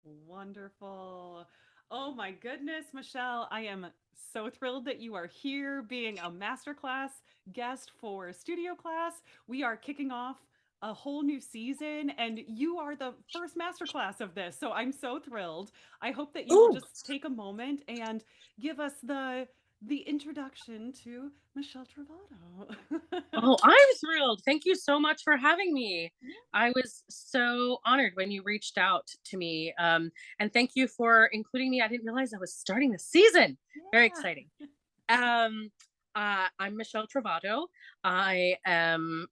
Wonderful. Oh my goodness, Michelle. I am so thrilled that you are here being a masterclass guest for Studio Class. We are kicking off a whole new season, and you are the first masterclass of this. So I'm so thrilled. I hope that you will Ooh, just take a moment and give us the introduction to Michelle Trovato. oh, I'm thrilled. Thank you so much for having me. Yeah. I was so honored when you reached out to me. And thank you for including me. I didn't realize I was starting the season. Very Yeah. exciting. Um, I'm Michelle Trovato. I am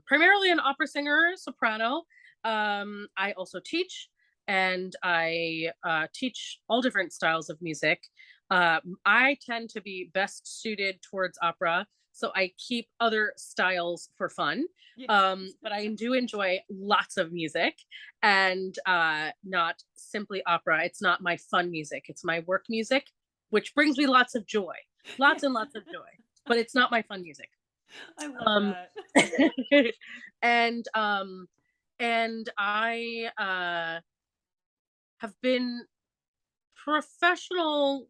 primarily an opera singer, soprano. I also teach, and I teach all different styles of music. I tend to be best suited towards opera, so I keep other styles for fun. Yeah. But I do enjoy lots of music, and not simply opera. It's not my fun music, it's my work music, which brings me lots of joy, Yeah. lots and lots of joy. But it's not my fun music. I love Um, that. and I have been professional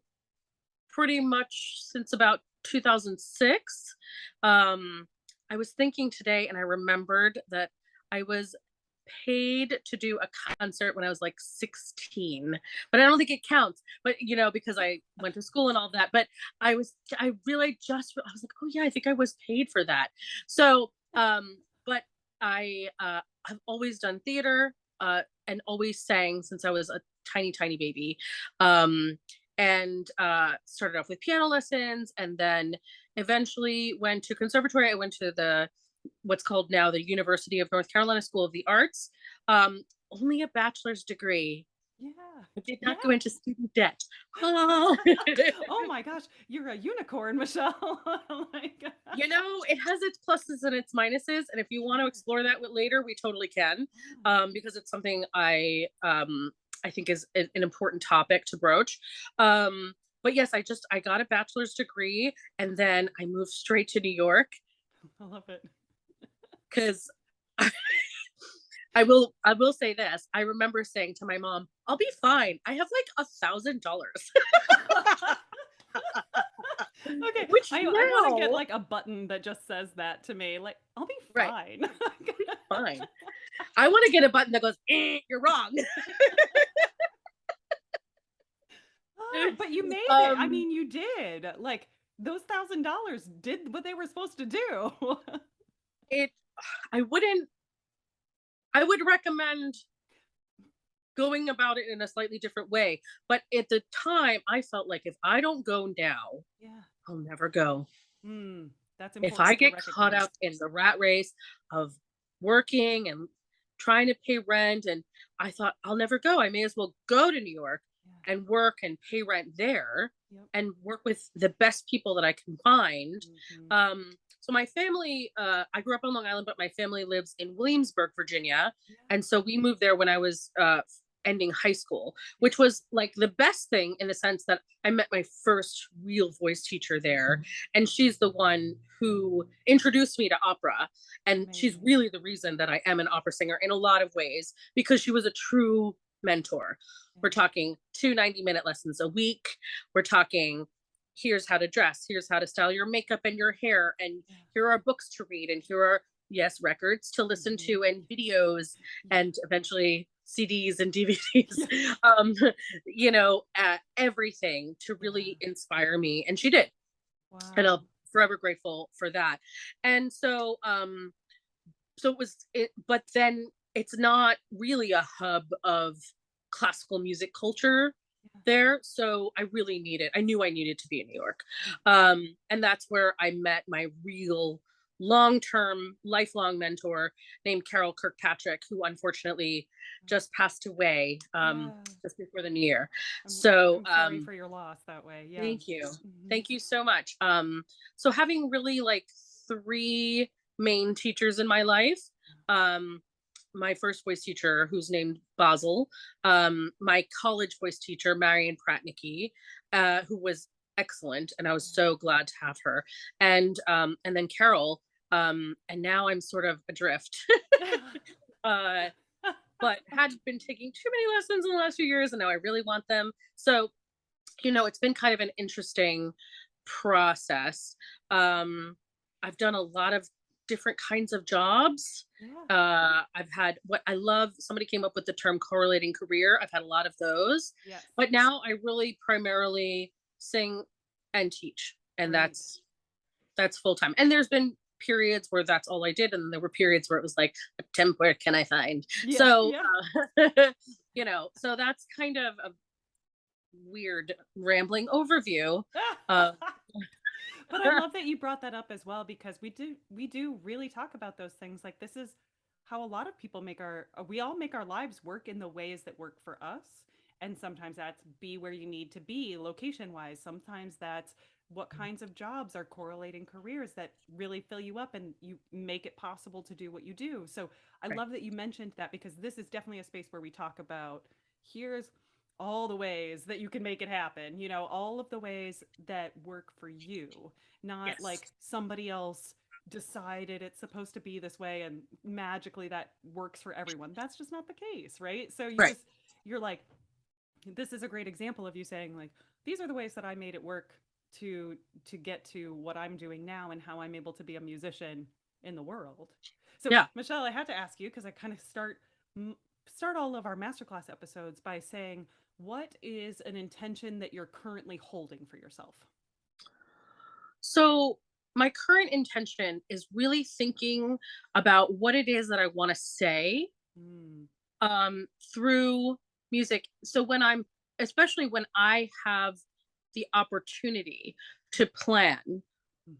pretty much since about 2006. Um, I was thinking today and I remembered that I was paid to do a concert when I was like 16, but I don't think it counts. But because I went to school and all that, but I really I was like, oh yeah, I think I was paid for that. So, but I've always done theater, and always sang since I was a tiny, tiny baby. Um, and started off with piano lessons, and then eventually went to conservatory. I went to the what's called now the University of North Carolina School of the Arts. Only a bachelor's degree. Yeah. I did not go Yeah. into student debt. Oh. Oh my gosh, you're a unicorn, Michelle. Oh my god. It has its pluses and its minuses, and if you want to Sure. explore that later, we totally can, Yeah. because it's something I think is an important topic to broach. But yes, I got a bachelor's degree, and then I moved straight to New York I love it. because I will say this. I remember saying to my mom, "I'll be fine. I have like $1,000." Okay, Which I want to get now, like a button that just says that to me. Like, I'll be right, fine. fine. I want to get a button that goes, "You're wrong." Oh, but you made it. I um, mean, you did. Like those $1,000 did what they were supposed to do. it. I wouldn't. I would recommend going about it in a slightly different way. But at the time, I felt like if I don't go now, Yeah. I'll never go. Hmm. That's If I important to get caught recognize. up in the rat race of working and trying to pay rent, and I thought I'll never go. I may as well go to New York Yeah. and work and pay rent there Yep. and work with the best people that I can find. Hmm. So my family, I grew up on Long Island, but my family lives in Williamsburg, Virginia. Yeah. And so we moved there when I was ending high school, Yeah. which was like the best thing in the sense that I met my first real voice teacher there. And she's the one who introduced me to opera. And she's Amazing. really the reason that I am an opera singer in a lot of ways, because she was a true mentor. We're Yeah. talking 2 90-minute lessons a week. We're talking, here's how to dress, here's how to style your makeup and your hair, and Yeah. here are books to read, and here are, yes, records to listen Hmm. to, and videos, Yeah. and eventually CDs and DVDs, Yeah. um, everything to really Yeah. inspire me. And she did. And I'm Wow. forever grateful for that. And so it was it, but then it's not really a hub of classical music culture Yeah. there. So I knew I needed to be in New York. Mhm. And that's where I met my real long-term, lifelong mentor named Carol Kirkpatrick, who unfortunately just passed away Yeah. just before the new year. I'm So I'm sorry for your loss that way. Yeah. thank you. Hmm. Thank you so much. So having really like three main teachers in my life. Um, my first voice teacher, who's named Basil, my college voice teacher, Marion Pratnicki, who was excellent, and I was so glad to have her, and then Carol, and now I'm sort of adrift. Yeah. uh, but had been taking too many lessons in the last few years, and now I really want them. So, it's been kind of an interesting process. I've done a lot of different kinds of jobs. Yeah. I've had what I love. Somebody came up with the term correlating career. I've had a lot of those, Yes. but now I really primarily sing and teach, and Great. that's full time. And there's been periods where that's all I did, and then there were periods where it was like, a temp, where can I find? Yeah. So, Yeah. so that's kind of a weird rambling overview. Uh, But I love that you brought that up as well, because we do really talk about those things. Like, this is how a lot of people we all make our lives work in the ways that work for us. And sometimes that's be where you need to be location wise. Sometimes that's what kinds of jobs are correlating careers that really fill you up and you make it possible to do what you do. So I right. love that you mentioned that, because this is definitely a space where we talk about, here's all the ways that you can make it happen, all of the ways that work for you, not Yes. like somebody else decided it's supposed to be this way and magically that works for everyone. That's just not the case, right? So Right. you're like, this is a great example of you saying, like, these are the ways that I made it work to get to what I'm doing now and how I'm able to be a musician in the world. So, Yeah. Michelle, I had to ask you, because I kind of start all of our masterclass episodes by saying, what is an intention that you're currently holding for yourself? So my current intention is really thinking about what it is that I want to say Mm. through music. So especially when I have the opportunity to plan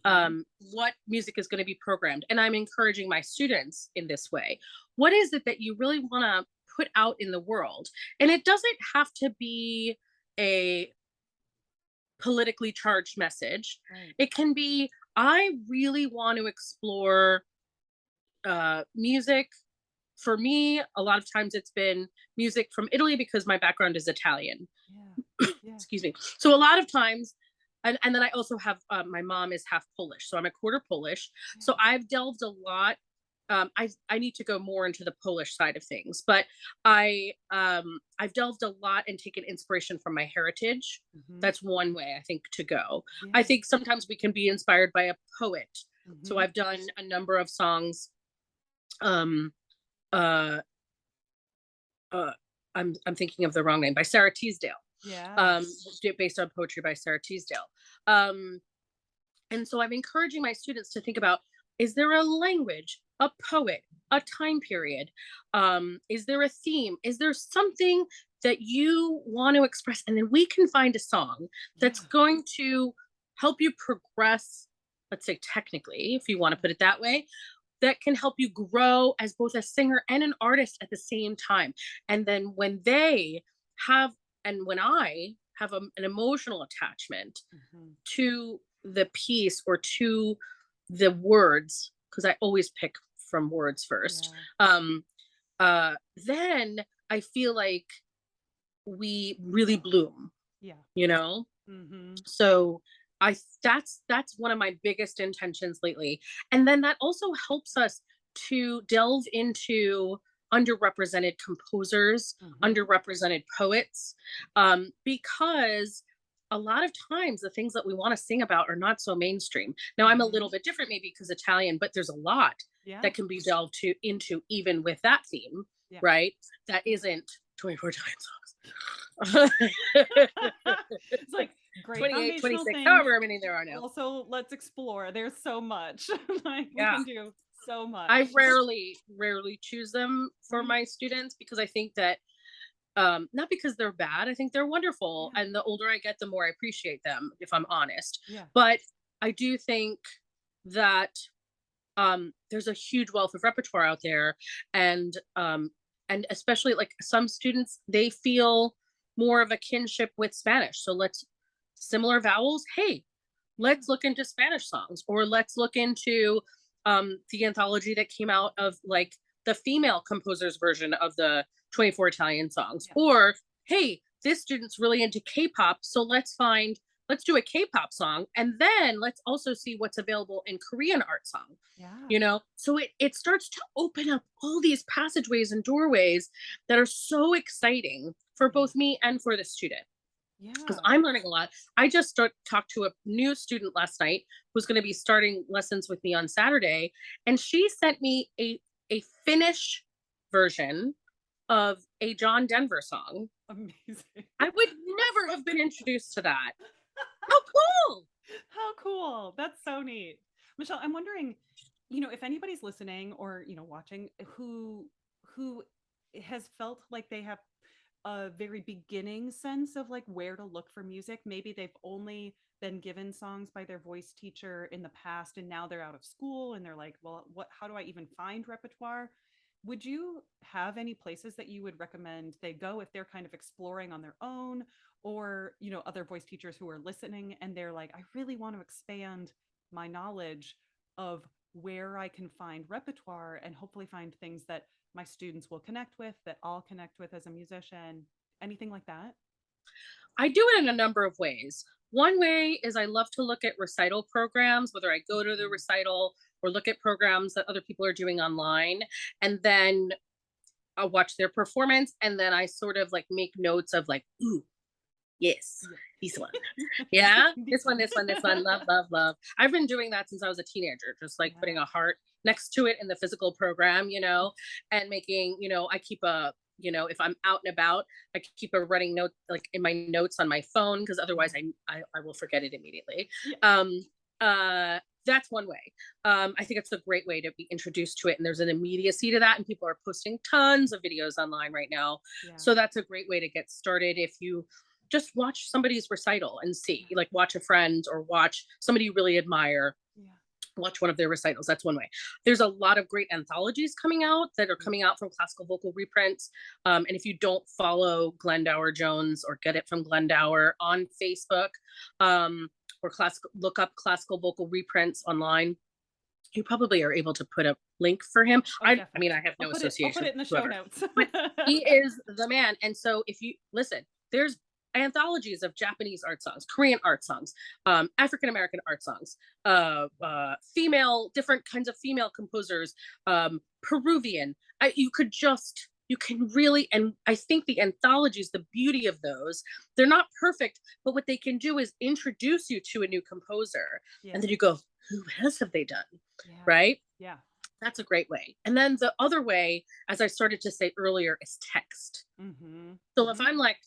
Mhm. what music is going to be programmed, and I'm encouraging my students in this way. What is it that you really want to put out in the world? And it doesn't have to be a politically charged message. Right. It can be, I really want to explore music. For me, a lot of times it's been music from Italy because my background is Italian. Yeah. Yeah. Excuse me. So a lot of times, and then I also have my mom is half Polish, so I'm a quarter Polish. Yeah. So I've delved a lot. I need to go more into the Polish side of things, but I've delved a lot and taken inspiration from my heritage. Mhm. That's one way I think to go. I Yeah. think sometimes we can be inspired by a poet. So Mhm. I've done a number of songs. Um, uh, uh, I'm thinking of the wrong name, by Sarah Teasdale. Yeah. Based on poetry by Sarah Teasdale. Um, and so I'm encouraging my students to think about, is there a language, a poet, a time period? Is there a theme? Is there something that you want to express? And then we can find a song that's Yeah. going to help you progress, let's say technically, if you want to put it that way, that can help you grow as both a singer and an artist at the same time. And then when they have, and when I have an emotional attachment Mhm. to the piece or to the words, because I always pick from words first, Yeah. then I feel like we really bloom, Yeah. you know? Mhm. So that's one of my biggest intentions lately. And then that also helps us to delve into underrepresented composers, Mhm. underrepresented poets, because a lot of times the things that we want to sing about are not so mainstream. Now I'm a little Mhm. bit different maybe because Italian, but there's a lot Yeah. that can be delved into even with that theme, Yeah. right? That Yeah. isn't 24 time songs. It's like, great 28, foundational 26, thing. however many there are now. Also, let's explore. There's so much. Like, we Yeah. can do so much. I rarely choose them for Right. my students because I think that not because they're bad, I think they're wonderful. Yeah. And the older I get, the more I appreciate them, if I'm honest. Yeah. But I do think that there's a huge wealth of repertoire out there. And especially like some students, they feel more of a kinship with Spanish. So let's similar vowels. Hey, Yeah. let's look into Spanish songs, or let's look into the anthology that came out of like the female composer's version of the 24 Italian songs. Yeah. Or, hey, this student's really into K-pop, so let's find let's do a K-pop song, and then let's also see what's available in Korean art song. Yeah. So it starts to open up all these passageways and doorways that are so exciting for Yeah. both me and for the student, because Yeah. I'm learning a lot. I just talked to a new student last night who's going to be starting lessons with me on Saturday, and she sent me a Finnish version of a John Denver song. Amazing. I would never have been introduced to that. How cool! How cool. That's so neat. Michelle, I'm wondering, if anybody's listening or, watching who has felt like they have a very beginning sense of like where to look for music. Maybe they've only been given songs by their voice teacher in the past and now they're out of school and they're like, well, how do I even find repertoire? Would you have any places that you would recommend they go if they're kind of exploring on their own, or, other voice teachers who are listening and they're like, I really want to expand my knowledge of where I can find repertoire and hopefully find things that my students will connect with, that I'll connect with as a musician, anything like that? I do it in a number of ways. One way is I love to look at recital programs, whether I go to the Mhm. recital or look at programs that other people are doing online. And then I'll watch their performance. And then I sort of like make notes of like, ooh, yes, Yeah. this one. Yeah, This this one, one. this one, this one. Love, love, love. I've been doing that since I was a teenager, just like putting Yeah. a heart next to it in the physical program, and making, I keep if I'm out and about, I keep a running note like in my notes on my phone, because otherwise Yeah. I will forget it immediately. Yeah. Um, that's one way. I think it's a great way to be introduced to it, and there's an immediacy to that, and people are posting tons of videos online right now. Yeah. So that's a great way to get started if you just watch somebody's recital and see, Yeah. like watch a friend or watch somebody you really admire, Yeah. watch one of their recitals. That's one way. There's a lot of great anthologies coming out that are Mhm. coming out from classical vocal reprints. And if you don't follow Glendower Jones or Get It from Glendower on Facebook, or look up classical vocal reprints online, you probably are able to put a link for him. Oh, I mean, definitely. I have no I'll put association it in the show whatsoever, notes. but he is the man. And so if you listen, there's anthologies of Japanese art songs, Korean art songs, African American art songs, female, different kinds of female composers, Peruvian. You can really, and I think the anthologies, the beauty of those, they're not perfect, but what they can do is introduce you to a new composer, and Yeah. then you go, who else have they done? Yeah. Right? Yeah. That's a great way. And then the other way, as I started to say earlier, is text. Mm-hmm. So if Mm-hmm. I'm like,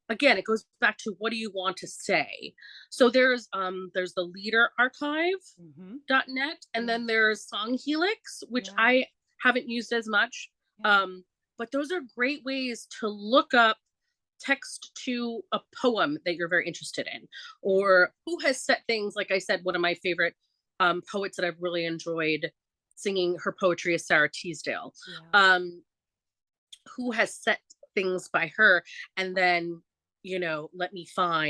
again, it goes back to what do you want to say? So there's the leader Mm-hmm. archive.net, and Yeah. then there's Song Helix, which Yeah. I haven't used as much. Yeah. But those are great ways to look up text to a poem that you're very interested in, Yeah. or who has set things. Like I said, one of my favorite poets that I've really enjoyed singing her poetry is Sarah Teasdale. Yeah. Um, who has set things by her, and then let me try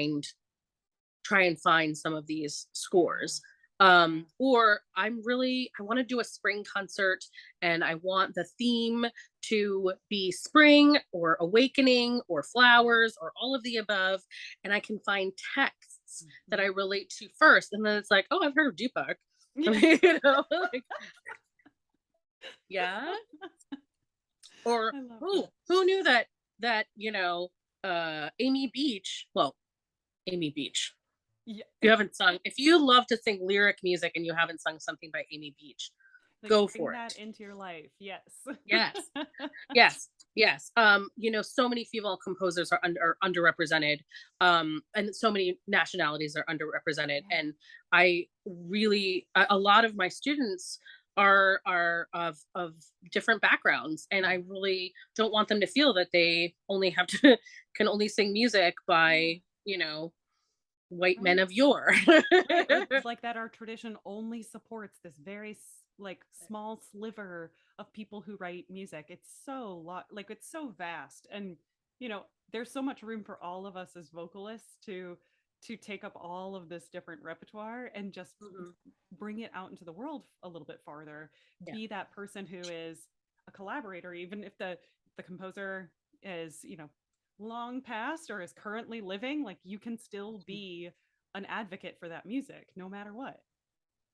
and find some of these Yeah. scores. Yeah. Or I want to do a spring concert, and I want the theme to be spring or awakening or flowers or all of the above, and I can find texts that I Mm-hmm. relate to first, and then it's like, oh, I've heard of Deepak. Yeah. Like, yeah. Or I love who that. who knew that Amy Beach, well, Amy Beach. Yeah. If you love to sing lyric music and you haven't sung something by Amy Beach, Like go bring for that it. into your life. Yes. Yes. Yes. Yes. So many female composers are underrepresented. And so many nationalities are underrepresented. Yeah. And I really a lot of my students are of different backgrounds, and I Yeah. really don't want them to feel that they only have to can only sing music Yeah. by, white men Right. of yore. Right. Or like that our tradition only supports this very like small sliver of people who write music. It's so like it's so vast. And there's so much room for all of us as vocalists to take up all of this different repertoire and just Mhm. bring it out into the world a little bit farther. Yeah. Be that person who is a collaborator, even if the composer is, long past or is currently living, like you can still be an advocate for that music no matter what.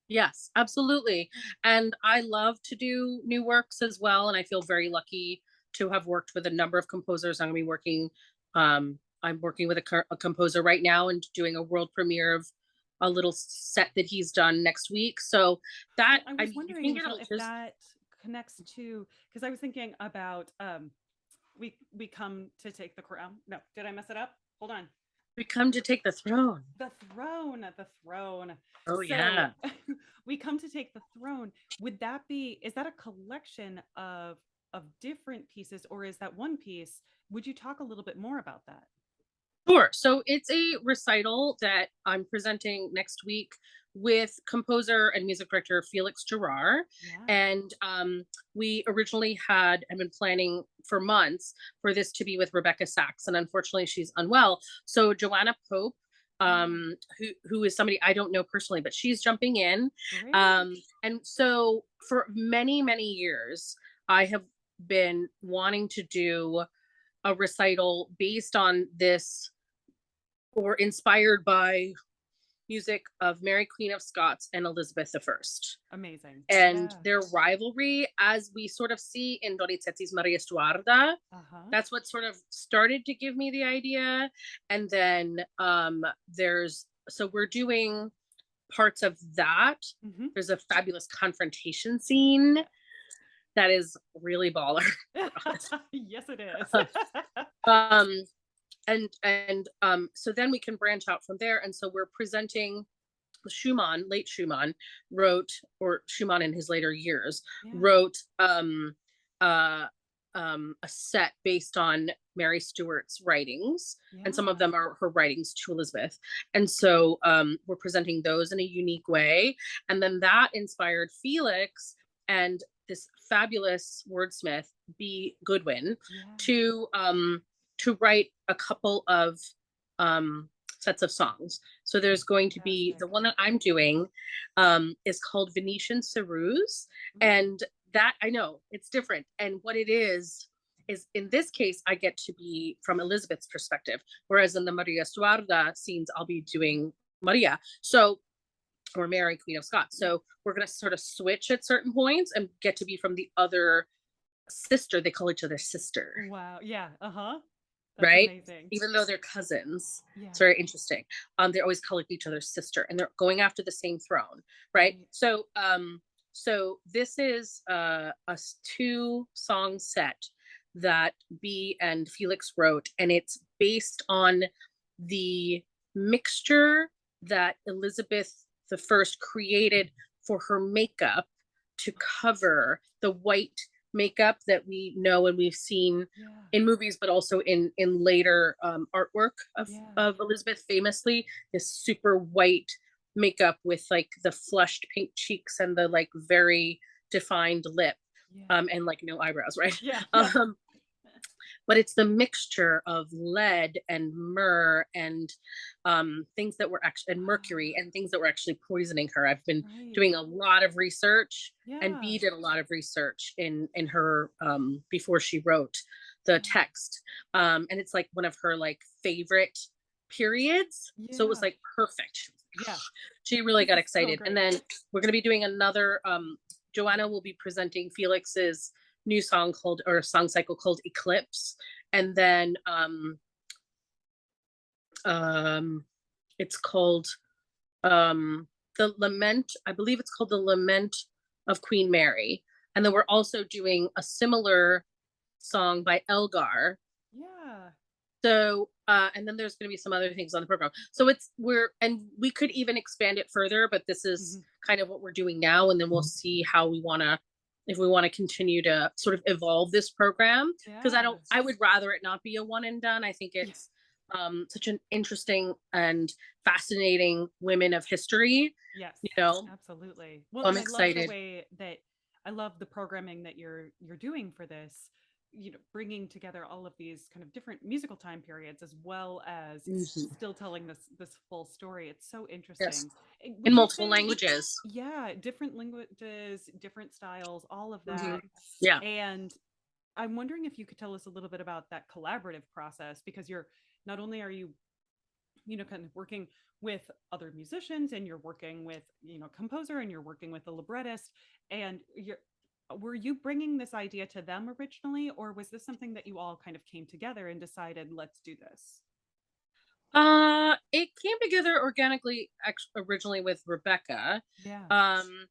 Yes, absolutely. Yeah. And I love to do new works as well. And I feel very lucky to have worked with a number of composers. I'm working with a composer right now and doing a world premiere of a little set that he's done next week. So that, Well, I I was mean, you wondering, can get Michelle, a, if there's, that connects to, because I was thinking about we come to take the crown. No, did I mess it up? Hold on. we come to take the throne. The throne, the throne. Oh, So yeah. we come to take the throne. Would that be, is that a collection of different pieces, or is that one piece? Would you talk a little bit more about that? Sure. So it's a recital that I'm presenting next week with composer and music director Felix Gerard. Yeah. And we originally had been planning for months for this to be with Rebecca Sachs, and unfortunately she's unwell. So Joanna Pope, Yeah. who is somebody I don't know personally, but she's jumping in. Great. And so for many, many years, I have been wanting to do a recital based on this or inspired by music of Mary Queen of Scots and Elizabeth I Amazing. and Yeah. their rivalry, as we sort of see in Donizetti's Maria Stuarda. Uh-huh. That's what sort of started to give me the idea. And then so we're doing parts of that. Hmm. There's a fabulous confrontation scene that is really baller. Yes, it is. um, so then we can branch out from there. And so we're presenting Schumann, late Schumann, wrote, or Schumann in his later years, Yeah. wrote uh, a set based on Mary Stuart's writings, and some of Yeah. them are her writings to Elizabeth. And so we're presenting those in a unique way. And then that inspired Felix and this fabulous wordsmith, B. Goodwin, Yeah. to write a couple of sets of songs. So there's going to be the Fantastic. one that I'm doing is called Venetian Ceruse. Ooh. And that, I know it's different. And what it is in this case, I get to be from Elizabeth's perspective. Whereas in the Maria Stuarda scenes, I'll be doing Maria. So, or Mary, Queen of Scots. Yeah. So we're going to sort of switch at certain points and get to be from the other sister. They call each other sister, Wow. Yeah. Uh-huh. That's right? amazing. Even though they're cousins. It's Yeah. very interesting. They always call each other sister, and they're going after the same throne, right? Right. So this is a two song set that B and Felix wrote, and it's based on the mixture that Elizabeth the First created for her makeup to cover the white makeup that we know and we've seen Yeah. in movies, but also in later artwork Yeah. of Elizabeth, famously this super white makeup with like the flushed pink cheeks and the like very defined lip, Yeah. and like no eyebrows, right? Yeah. Yeah. um, but it's the mixture of lead and myrrh and things that were actually, and mercury, Ah, and things that were actually poisoning her. I've been right. doing a lot of research, and Yeah. B did a lot of research in her before she wrote the Yeah. text. And it's like one of her like favorite periods. So it was Yeah. like perfect. Yeah. She really This got is so excited. And great. then we're going to be doing another Joanna will be presenting Felix's new song called, or song cycle called Eclipse. And then um it's called the Lament, I believe it's called the Lament of Queen Mary. And then we're also doing a similar song by Elgar. Yeah. So and then there's going to be some other things on the program. So we could even expand it further, but this is Mhm. kind of what we're doing now, and then we'll see how we want to, if we want to continue to sort of evolve this program, because Yeah. I would rather it not be a one and done. I think Yeah. it's such an interesting and fascinating women of history, Yes. you know. Absolutely. Well, I'm and I love the excited. way that I love the programming that you're doing for this, bringing together all of these kind of different musical time periods as well as Mhm. still telling this full story. It's so Yes, interesting. in Would you multiple say, languages. yeah, different languages, different styles, all of Hmm. that. Yeah. And I'm wondering if you could tell us a little bit about that collaborative process, because you're not only are you, kind of working with other musicians, and you're working with, composer, and you're working with a librettist, and you're were you bringing this idea to them originally, or was this something that you all kind of came together and decided, let's do this? It came together organically originally with Rebecca, Yeah. um,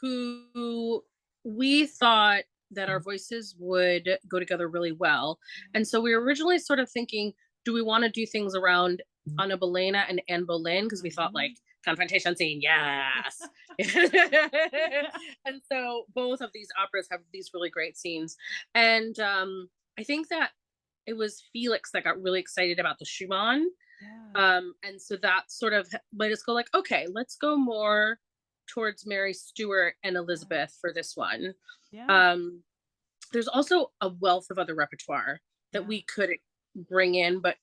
who we thought that our voices would go together really well. And so we were originally sort of thinking, do we want to do things around Anna Bolena and Anne Boleyn? Because we thought like Mhm. confrontation scene, yes. And so both of these operas have these really great scenes. And I think that it was Felix that got really excited about the Schumann, Yeah. and so that sort of made us go like, okay, let's go more towards Mary Stuart and Yeah. Elizabeth for this one. Yeah. Um, there's also a wealth of other repertoire that Yeah. we could bring in, but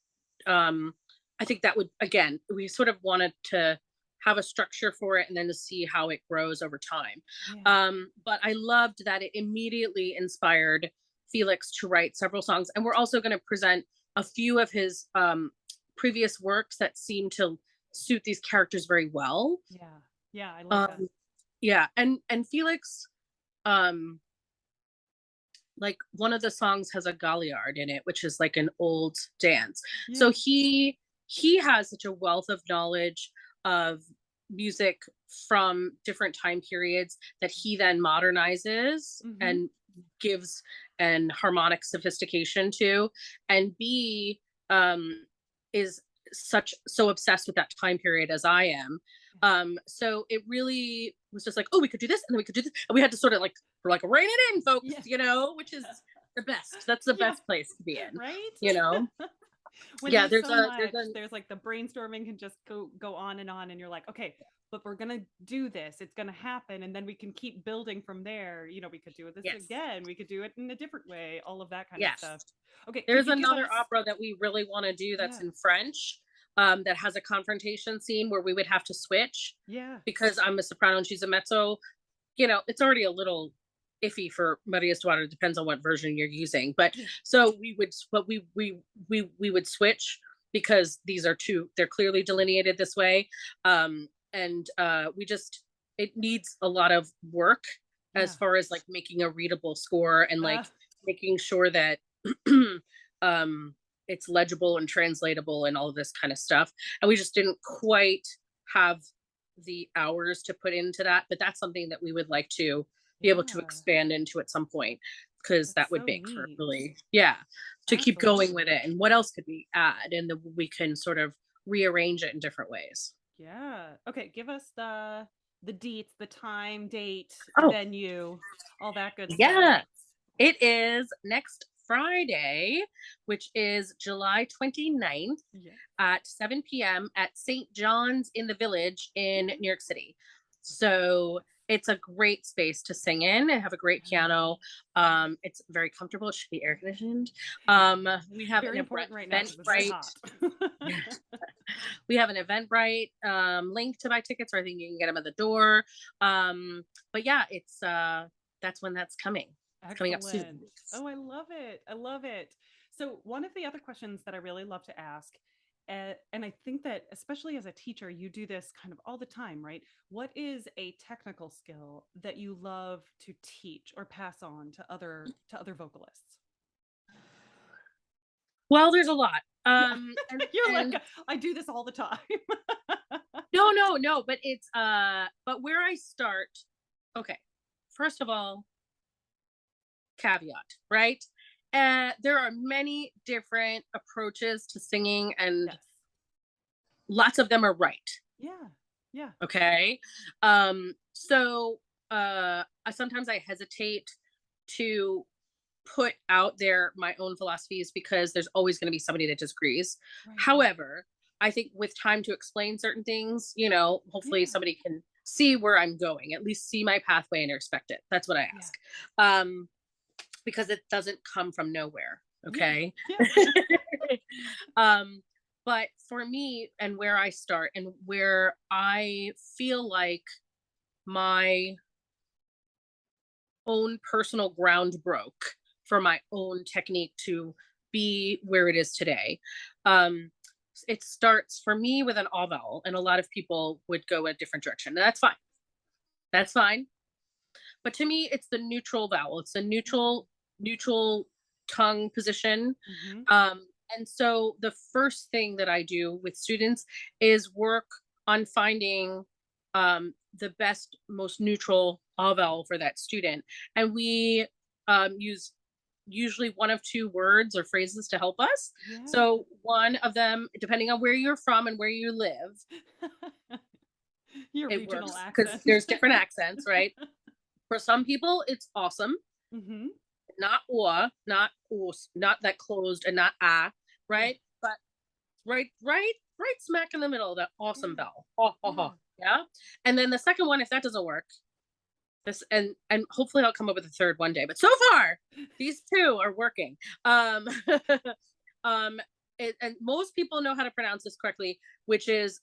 um, I think that would, again, we sort of wanted to have a structure for it and then to see how it grows over time. Yeah. But I loved that it immediately inspired Felix to write several songs, and we're also going to present a few of his previous works that seem to suit these characters very well. Yeah. Yeah. I love that. Um, yeah, and Felix, um, like one of the songs has a galliard in it, which is like an old dance. So Yeah. he has such a wealth of knowledge of music from different time periods that he then modernizes Hmm. and gives an harmonic sophistication to, and B, is so obsessed with that time period as I am. So it really was just like, oh, we could do this, and then we could do this, and we had to sort of like, we're like, rein it in, folks, Yeah. which is the best. That's the Yeah. best place to be in, Right. you know. When Yeah, there's there's so a there's much, a there's like the brainstorming can just go on, and you're like, okay, but we're gonna do this, it's gonna happen, and then we can keep building from there. We could do this yes, again, we could do it in a different way, all of that kind of yes. stuff. Okay, could There's you give another us? opera that we really want to do that's Yeah. in French, that has a confrontation scene where we would have to switch Yeah. because I'm a soprano and she's a mezzo. It's already a little iffy for Maria's daughter. Depends on what version you're using, but Yeah. so we would switch because they're clearly delineated this way, and we just it needs a lot of work as Yeah. far as like making a readable score and uh, like making sure that um it's legible and translatable and all of this kind of stuff, and we just didn't quite have the hours to put into that, but that's something that we would like to be able to yeah, expand into at some point, because that's that would so make for neat. really, yeah, to keep going with Absolutely. it. And what else could we add? And then we can sort of rearrange it in different ways. Yeah. Okay, give us the deets, the time, date, Oh, venue, all that good stuff. yeah. It is next Friday, which is July 29th Yeah. at 7 p.m. at St. John's in the Village in Mhm. New York City. So it's a great space to sing in and have a great Yeah. piano. It's very comfortable. It should be air conditioned. We have an Very important right now because it's very Eventbrite. hot. We have an Eventbrite link to buy tickets, or I think you can get them at the door. But yeah, it's that's when that's coming. It's coming up soon. Excellent. Oh, I love it. I love it. So, one of the other questions that I really love to ask, and I think that especially as a teacher, you do this kind of all the time, right? What is a technical skill that you love to teach or pass on to other vocalists? Well, there's a lot. Yeah. You're like, And I do this all the time. no, no, no, but it's but where I start, okay. First of all, caveat, right? There are many different approaches to singing, and Yes. lots of them are right. Yeah. Yeah. Okay. So sometimes I hesitate to put out there my own philosophies because there's always going to be somebody that disagrees. Right. Right. However, I think with time to explain certain things, hopefully Yeah. somebody can see where I'm going, at least see my pathway and respect it. That's what I Yeah. ask. Um, because it doesn't come from nowhere. Yeah. Okay. Yeah. um, but for me, and where I start and where I feel like my own personal ground broke for my own technique to be where it is today. It starts for me with an all vowel, and a lot of people would go a different direction. And that's fine. That's fine. But to me, it's the neutral vowel. It's a neutral tongue position. Mhm. And so the first thing that I do with students is work on finding the best, most neutral all vowel for that student. And we use usually one of two words or phrases to help us. Yeah. So one of them, depending on where you're from and where you live, Your it regional works because accent. there's different accents, right? For some people, it's awesome. Mhm. Not or, not os, not that closed and not ah, Yeah. right? But right smack in the middle of that awesome Yeah. bell. Oh, oh, Yeah. oh, yeah. And then the second one, if that doesn't work, this and hopefully I'll come up with a third one day. But so far, these two are working. Um, and most people know how to pronounce this correctly, which is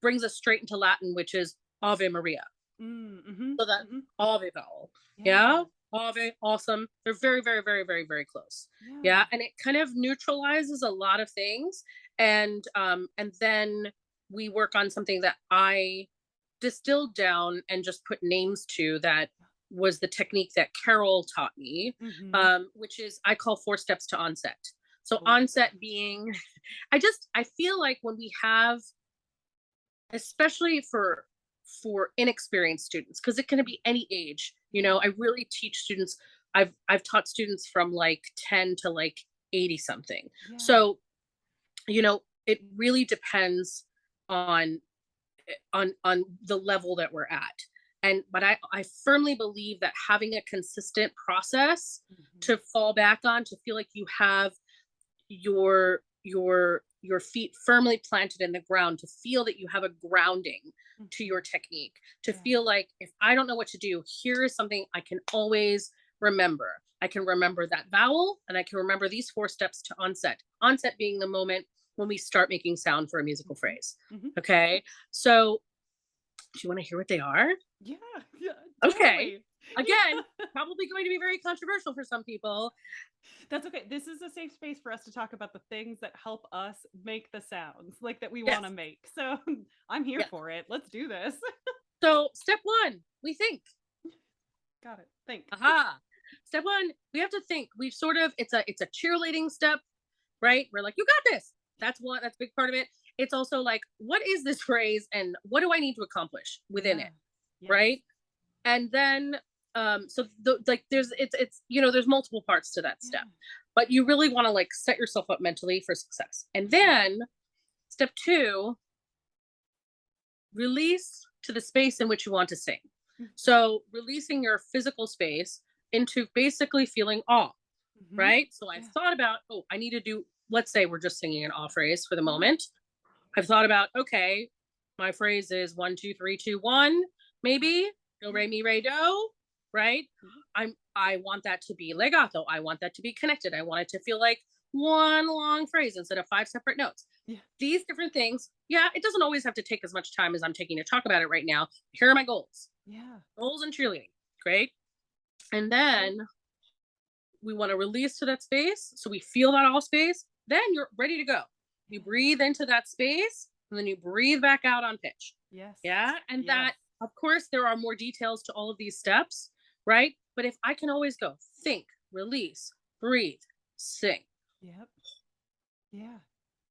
brings us straight into Latin, which is Ave Maria. Mhm. So that Mhm. Ave vowel. Yeah. Yeah. Ave, awesome. They're very, very, very, very, very close. Yeah. Yeah. And it kind of neutralizes a lot of things. And then we work on something that I distilled down and just put names to, that was the technique that Carol taught me, Mhm. which is I call 4 steps to onset. So Oh. onset being, I feel like when we have, especially for inexperienced students, because it can be any age, I really teach students. I've taught students from like 10 to like 80 something. Yeah. So it really depends on on the level that we're at. But I firmly believe that having a consistent process Mhm. to fall back on, to feel like you have your feet firmly planted in the ground, to feel that you have a grounding to your Mhm. technique, to Yeah. feel like if I don't know what to do, here is something I can always remember. I can remember that vowel, and I can remember these 4 steps to onset. Onset being the moment when we start making sound for a musical Mhm. phrase. Mhm. Okay. So do you want to hear what they are? Yeah. Yeah. Okay. Totally. Again, Yeah. probably going to be very controversial for some people. That's okay. This is a safe space for us to talk about the things that help us make the sounds like that we want to Yes. make. So I'm here Yes. for it. Let's do this. So step one, we think. Got it. Think. Aha. Step one, we have to think. We've sort of, it's a cheerleading step, right? We're like, you got this. That's a big part of it. It's also like, what is this phrase and what do I need to accomplish within Yeah. it? Yes. Right. And then like there's multiple parts to that step. Yeah. But you really want to like set yourself up mentally for success. And Mhm. then step two, release to the space in which you want to sing. Mhm. So releasing your physical space into basically feeling awe, Mhm. right? So I've Yeah. thought about, oh, I need to do, let's say we're just singing an awe phrase for the Yeah. moment. I've thought about, okay, my phrase is 1, 2, 3, 2, 1, maybe do Yeah. re mi re do, right? Yeah. I want that to be legato. I want that to be connected. I want it to feel like one long phrase instead of 5 separate notes. Yeah. These different things, yeah, it doesn't always have to take as much time as I'm taking to talk about it right now. Here are my goals. Yeah. Goals and cheerleading. Great. And then we want to release to that space. So we feel that all space. Then you're ready to go. You Yeah. breathe into that space and then you breathe back out on pitch. Yes. Yeah. And Yes. that, of course, there are more details to all of these steps, right? But if I can always go think, release, breathe, sing, Yep. Yeah.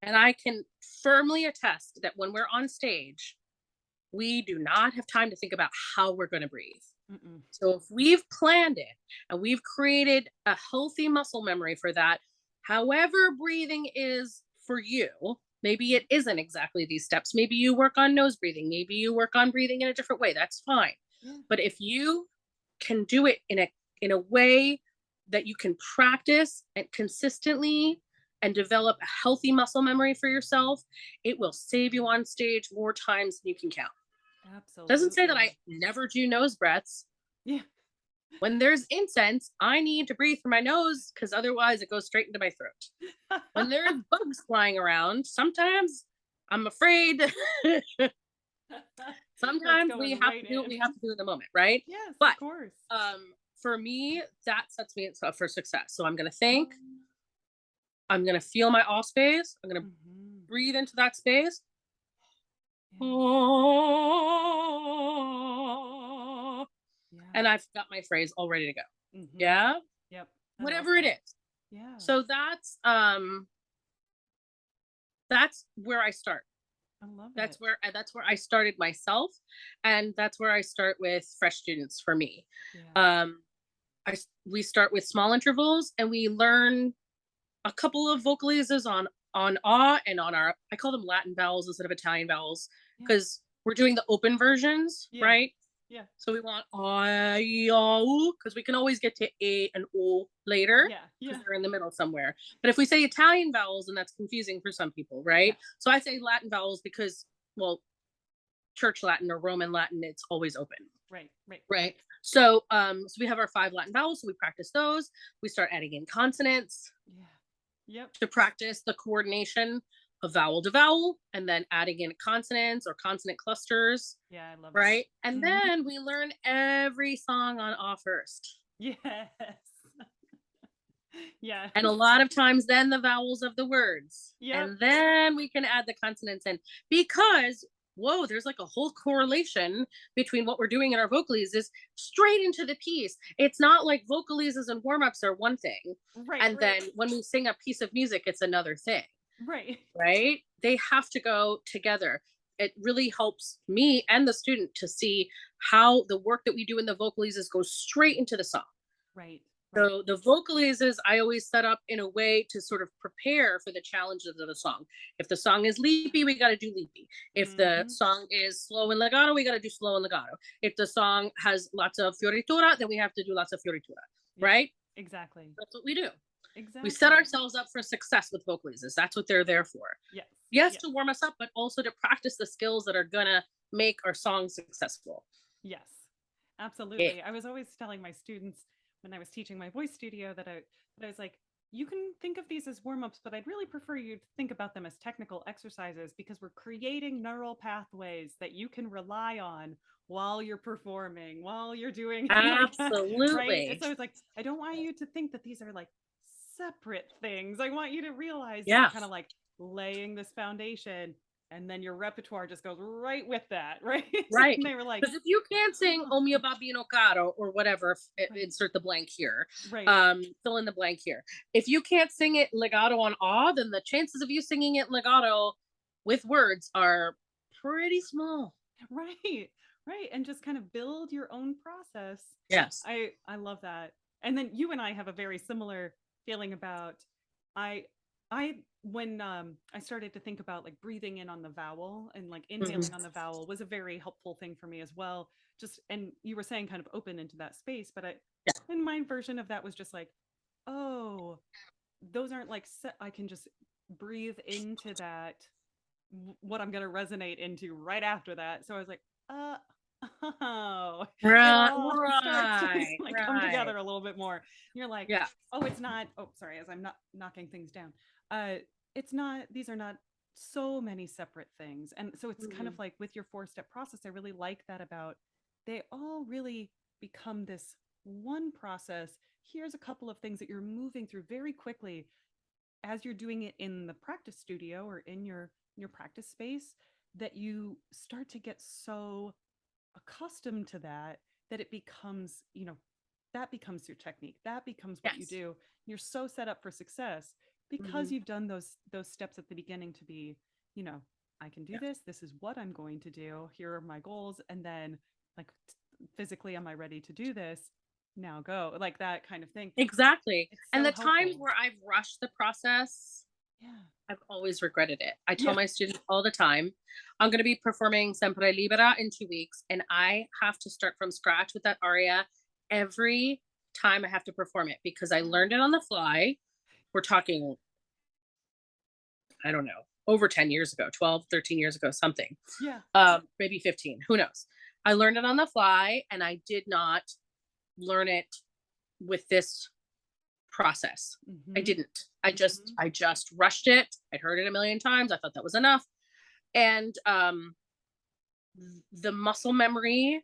and I can firmly attest that when we're on stage, we do not have time to think about how we're going to breathe. Mm-mm. So if we've planned it and we've created a healthy muscle memory for that, however breathing is for you, maybe it isn't exactly these steps. Maybe you work on nose breathing. Maybe you work on breathing in a different way. That's fine. Yeah. But if you can do it in a way that you can practice and consistently and develop a healthy muscle memory for yourself, it will save you on stage more times than you can count. Doesn't say that I Absolutely. never do nose breaths. Yeah. When there's incense, I need to breathe through my nose because otherwise it goes straight into my throat. When there's bugs flying around, sometimes I'm afraid. That's Sometimes we going have right to do what in. we have to do in the moment, right? Yes, of But course. um, for me, that sets me up for success. So I'm going to think, I'm going to feel my off space. I'm going to breathe into that space. Yeah. And I've got my phrase all ready to go. Yeah. Yep. Whatever it is. Yeah. So that's where I start. I love That's it. that's where I started myself, and that's where I start with fresh students for me. Yeah. We start with small intervals, and we learn a couple of vocalizes on ah and on our, I call them Latin vowels instead of Italian vowels, because we're doing the open versions, right? Yeah. So we want because we can always get to a and o later. Yeah. Because they're in the middle somewhere. But if we say Italian vowels, then that's confusing for some people, right? Yeah. So I say Latin vowels because, well, Church Latin or Roman Latin, it's always open. Right. So we have our 5 Latin vowels. So we practice those. We start adding in consonants. Yeah. Yep. To practice the coordination of vowel to vowel, and then adding in consonants or consonant clusters. Yeah, I love right? that. And then we learn every song on ah first. Yes. Yeah. And a lot of times then the vowels of the words. Yep. And then we can add the consonants in, because whoa, there's like a whole correlation between what we're doing in our vocalises straight into the piece. It's not like vocalises and warm-ups are one thing. Right. And then when we sing a piece of music, it's another thing. Right. They have to go together. It really helps me and the student to see how the work that we do in the vocalises goes straight into the song. Right. So the vocalises I always set up in a way to sort of prepare for the challenges of the song. If the song is leapy, we got to do leapy. If the song is slow and legato, we got to do slow and legato. If the song has lots of fioritura, then we have to do lots of fioritura, right? Exactly. That's what we do. Exactly. We set ourselves up for success with vocalises. That's what they're there for. Yes, to warm us up, but also to practice the skills that are gonna make our song successful. Yes, absolutely. I was always telling my students when I was teaching my voice studio that I was like, you can think of these as warm-ups, but I'd really prefer you to think about them as technical exercises, because we're creating neural pathways that you can rely on while you're performing, while you're doing absolutely right. So it's like, I don't want you to think that these are like separate things. I want you to realize kind of like laying this foundation, and then your repertoire just goes right with that, right? Right. And they were like, because if you can't sing "O mio babbino caro" or whatever, insert the blank here, fill in the blank here. If you can't sing it legato on ah, then the chances of you singing it legato with words are pretty small. Right. And just kind of build your own process. Yes. I love that. And then you and I have a very similar feeling about, when I started to think about like breathing in on the vowel and like inhaling on the vowel was a very helpful thing for me as well. Just, and you were saying kind of open into that space, but in my version of that was just like, oh, those aren't like I can just breathe into that, what I'm going to resonate into right after that. So I was like, right, like come together a little bit more. You're like, oh, it's not, oh, sorry, as I'm not knocking things down. It's not, these are not so many separate things. And so it's kind of like with your 4-step process, I really like that about, they all really become this one process. Here's a couple of things that you're moving through very quickly as you're doing it in the practice studio or in your practice space, that you start to get so accustomed to that it becomes, that becomes your technique. That becomes what you do. You're so set up for success because you've done those steps at the beginning to be, I can do this. This is what I'm going to do. Here are my goals. And then like physically, am I ready to do this? Now go, like that kind of thing. Exactly. And the times where I've rushed the process, I've always regretted it. I tell my students all the time, I'm going to be performing Sempre Libera in 2 weeks, and I have to start from scratch with that aria every time I have to perform it, because I learned it on the fly. We're talking, I don't know, over 10 years ago, 12, 13 years ago, something. Maybe 15, who knows? I learned it on the fly, and I did not learn it with this process. I didn't. I just rushed it. I'd heard it a million times. I thought that was enough. And the muscle memory,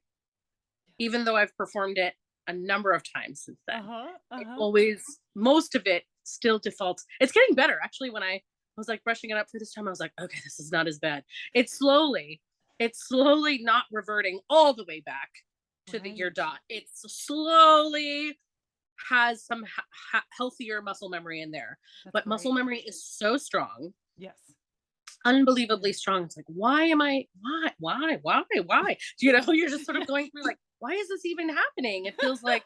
even though I've performed it a number of times since then. Uh-huh. It Uh-huh. always, most of it still defaults. It's getting better. Actually, when I was like brushing it up for this time, I was like, okay, this is not as bad. It's slowly not reverting all the way back to the ear Right. dot. It's slowly has some healthier muscle memory in there. That's But muscle great. memory is so strong, Yes. unbelievably Yeah. strong. It's like, why am I, why? You know, you're just sort of Yeah. going through like, why is this even happening? It feels like,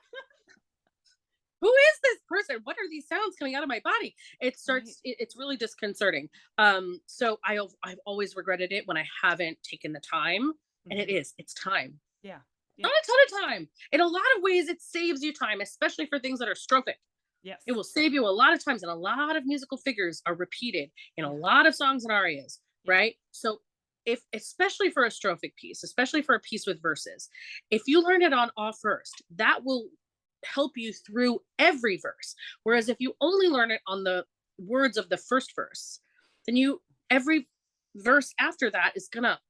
who is this person? What are these sounds coming out of my body? Right. It's really disconcerting. So I've always regretted it when I haven't taken the time. And Hmm. it's time. Yeah. Not Yeah. a ton of time. In a lot of ways, it saves you time, especially for things that are strophic. Yes. It will save you a lot of times, and a lot of musical figures are repeated in a Yeah. lot of songs and arias, Yeah. right? So if especially for a strophic piece, especially for a piece with verses, if you learn it on off first, that will help you through every verse. Whereas if you only learn it on the words of the first verse, then you every verse after that is gonna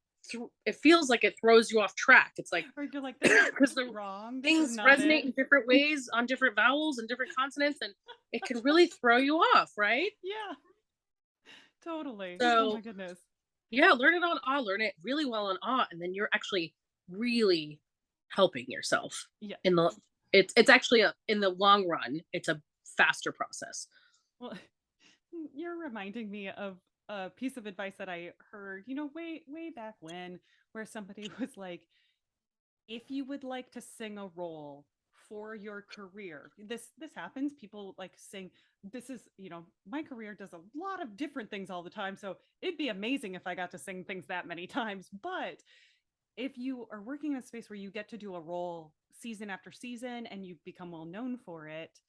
it feels like it throws you off track. It's like Or you're like, this is because the wrong. This is things not resonate it. in different ways on different vowels and different consonants, and it can really throw you off, right? Yeah. Totally. Oh my So goodness. yeah, learn it on ah, learn it really well on ah, and then you're actually really helping yourself Yeah. in the it's actually a in the long run, it's a faster process. Well, you're reminding me of a piece of advice that I heard, way back when, where somebody was like, if you would like to sing a role for your career, this happens. People like sing. This is, my career does a lot of different things all the time. So it'd be amazing if I got to sing things that many times. But if you are working in a space where you get to do a role season after season and you become well known for it,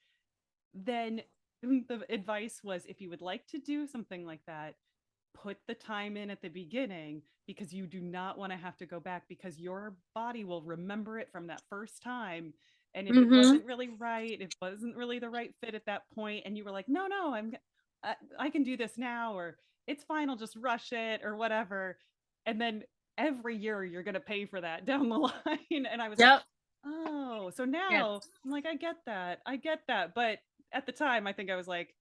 then the advice was, if you would like to do something like that, put the time in at the beginning, because you do not want to have to go back, because your body will remember it from that first time. And if it Mhm. wasn't really right, it wasn't really the right fit at that point, and you were like, no, no, I can do this now, or it's fine, I'll just rush it, or whatever. And then every year you're going to pay for that down the line. And I was like, Yep. oh, so Yes. now I'm like, I get that. But at the time, I think I was like,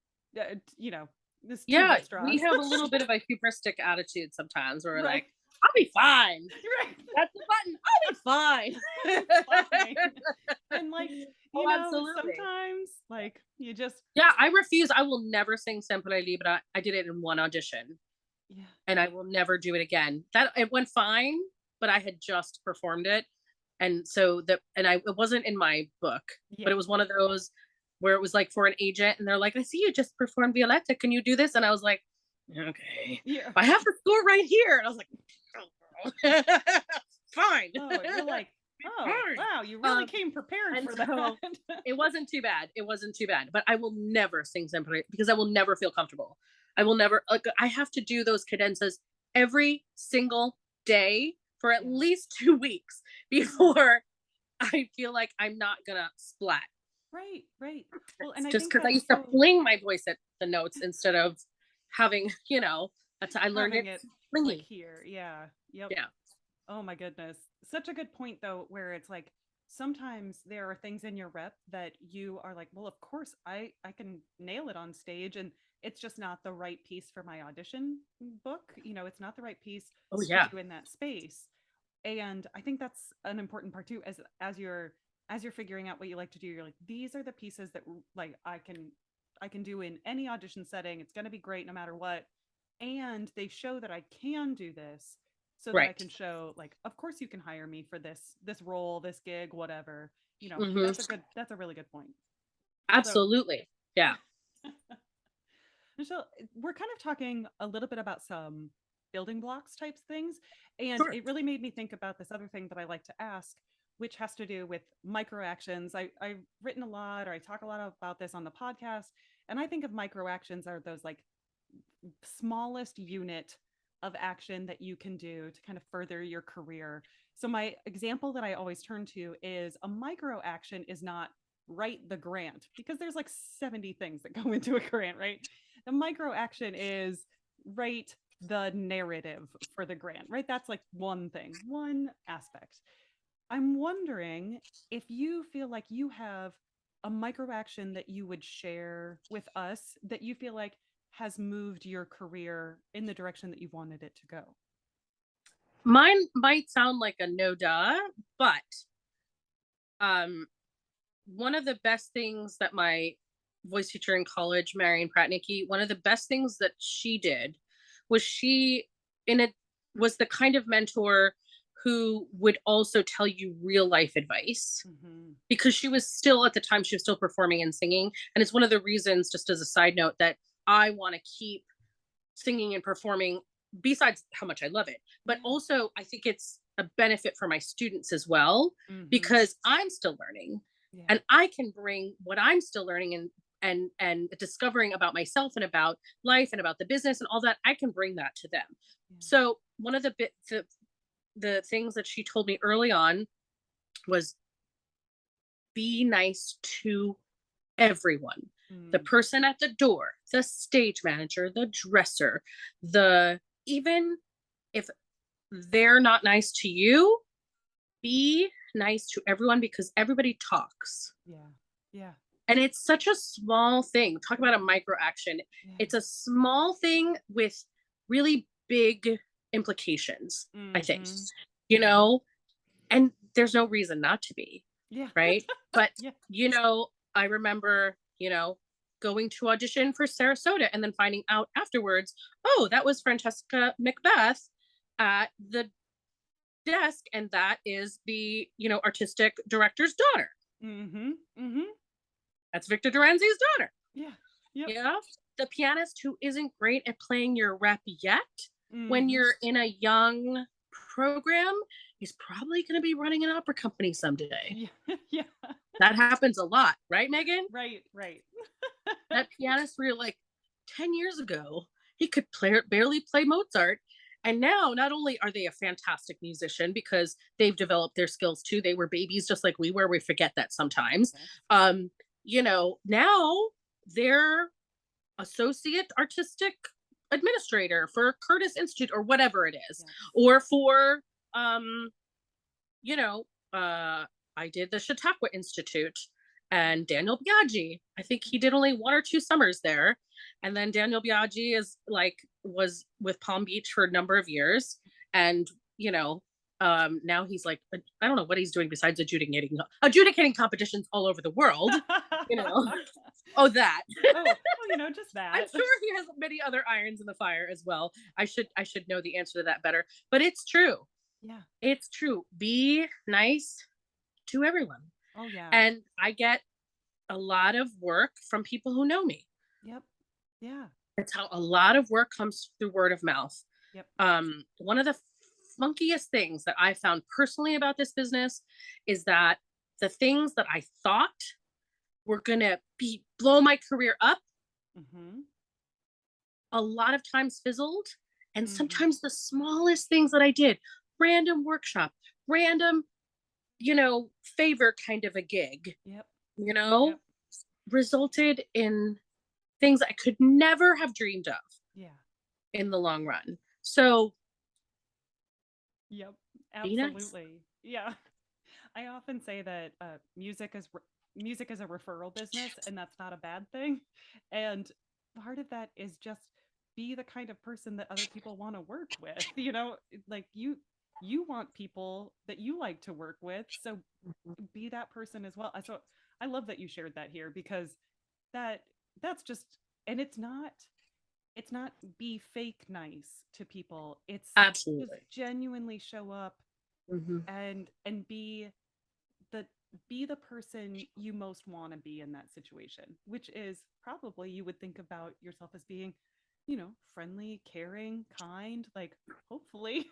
this too Yeah, high strung. we have a little bit of a hubristic attitude sometimes where we're Right. like, I'll be fine. Right. That's the button. I'll be fine. I'll be fine. And like, Oh, absolutely. sometimes like you just, Yeah, I refuse. I will never sing Sempre Libera. I did it in one audition yeah, and I will never do it again. That it went fine, but I had just performed it. And so it wasn't in my book, but yeah, it was one of those where it was like for an agent and they're like, I see you just performed Violetta. Can you do this? And I was like, okay. yeah. I have the score right here. And I was like, oh, fine. Oh, you're like, oh, Fine. wow, you really Um, came prepared and for so that. it wasn't too bad. It wasn't too bad. But I will never sing Sempre because I will never feel comfortable. I will never, like, I have to do those cadenzas every single day for at Yeah, least 2 weeks yeah. before I feel like I'm not gonna splat. Right, right. Well, and It's I just think because I that's used to so, fling my voice at the notes instead of having, I learned having it it like flingy. here. Yeah. Yep. Yeah. Oh my goodness. Such a good point though, where it's like sometimes there are things in your rep that you are like, well, of course I can nail it on stage, and it's just not the right piece for my audition book. It's not the right piece Oh to yeah. do in that space. And I think that's an important part too, as you're figuring out what you like to do. You're like, these are the pieces that like I can do in any audition setting. It's going to be great no matter what. And they show that I can do this, so that I Right. can show, like, of course you can hire me for this role, this gig, whatever. Hmm. That's a really good point. So, Absolutely. Yeah. Michelle, we're kind of talking a little bit about some building blocks types things. And Sure. it really made me think about this other thing that I like to ask, which has to do with micro actions. I've written a lot, or I talk a lot about this on the podcast. And I think of micro actions are those like smallest unit of action that you can do to kind of further your career. So my example that I always turn to is, a micro action is not write the grant, because there's like 70 things that go into a grant, right? The micro action is write the narrative for the grant, right? That's like one thing, one aspect. I'm wondering if you feel like you have a micro action that you would share with us that you feel like has moved your career in the direction that you've wanted it to go. Mine might sound like a no duh, but um, one of the best things that my voice teacher in college, Marion Pratnicki, one of the best things that she did was she in a was the kind of mentor who would also tell you real life advice, because she was still, at the time, she was still performing and singing. And it's one of the reasons, just as a side note, that I want to keep singing and performing, besides how much I love it. But also, I think it's a benefit for my students as well, because I'm still learning. Yeah. And I can bring what I'm still learning and discovering about myself and about life and about the business and all that. I can bring that to them. Yeah. So one of the things that she told me early on was, be nice to everyone. The person at the door, the stage manager, the dresser, even if they're not nice to you, be nice to everyone, because everybody talks. Yeah. Yeah. And it's such a small thing. Talk about a micro action. Yeah. It's a small thing with really big implications, I think, you know, and there's no reason not to be. Yeah. Right. But, Yeah. I remember, going to audition for Sarasota and then finding out afterwards, oh, that was Francesca Macbeth at the desk. And that is the, artistic director's daughter. That's Victor Duranzi's daughter. Yeah. Yep. Yeah. The pianist who isn't great at playing your rep yet, when you're in a young program, is probably going to be running an opera company someday. Yeah. Yeah. That happens a lot, right, Megan? Right. That pianist where you're like, 10 years ago, he could barely play Mozart. And now, not only are they a fantastic musician because they've developed their skills too, they were babies just like we were. We forget that sometimes. Now they're associate artistic administrator for Curtis Institute or whatever it is. Or for, I did the Chautauqua Institute, and Daniel Biaggi, I think he did only 1 or 2 summers there. And then Daniel Biaggi was with Palm Beach for a number of years. And, now he's like, I don't know what he's doing besides adjudicating competitions all over the world, Oh, that. Just that. I'm sure he has many other irons in the fire as well. I should know the answer to that better, but it's true. Yeah. It's true. Be nice to everyone. Oh yeah. And I get a lot of work from people who know me. Yep. Yeah. That's how a lot of work comes through word of mouth. Yep. One of the funkiest things that I found personally about this business is that the things that I thought were gonna blow my career up, a lot of times fizzled. And sometimes the smallest things that I did, random workshop, random, favor kind of a gig, resulted in things I could never have dreamed of in the long run. So yep, absolutely. Nice. Yeah. I often say that music is a referral business, and that's not a bad thing. And part of that is just be the kind of person that other people want to work with. Like you want people that you like to work with, so be that person as well. So I love that you shared that here, because that's just, and it's not be fake nice to people. It's absolutely just genuinely show up and be the person you most want to be in that situation, which is probably, you would think about yourself as being, friendly, caring, kind, like hopefully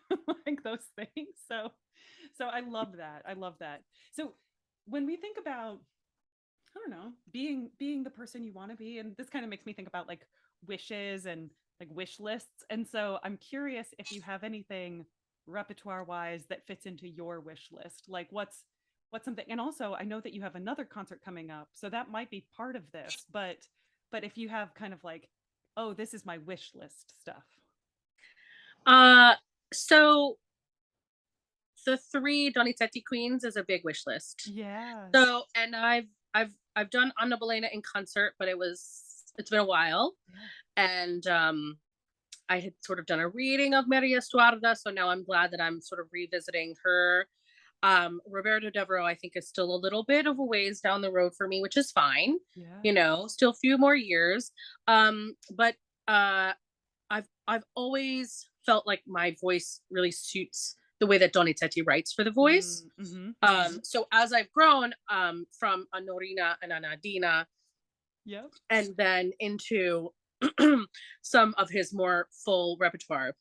like those things. So I love that. So when we think about, I don't know, being the person you want to be, and this kind of makes me think about like wishes and like wish lists. And so I'm curious if you have anything repertoire wise that fits into your wish list. Like what's something, and also I know that you have another concert coming up, so that might be part of this, but if you have kind of like, oh, this is my wish list stuff. So the three Donizetti queens is a big wish list. Yes. So, and I've done Anna Bolena in concert, but it's been a while. Yeah. And I had sort of done a reading of Maria Stuarda, so now I'm glad that I'm sort of revisiting her. Roberto Devereaux, I think, is still a little bit of a ways down the road for me, which is fine. Yeah. Still a few more years. But I've always felt like my voice really suits the way that Donizetti writes for the voice. Mm-hmm. So as I've grown from a Norina and a Nadina, Yep. and then into some of his more full repertoire,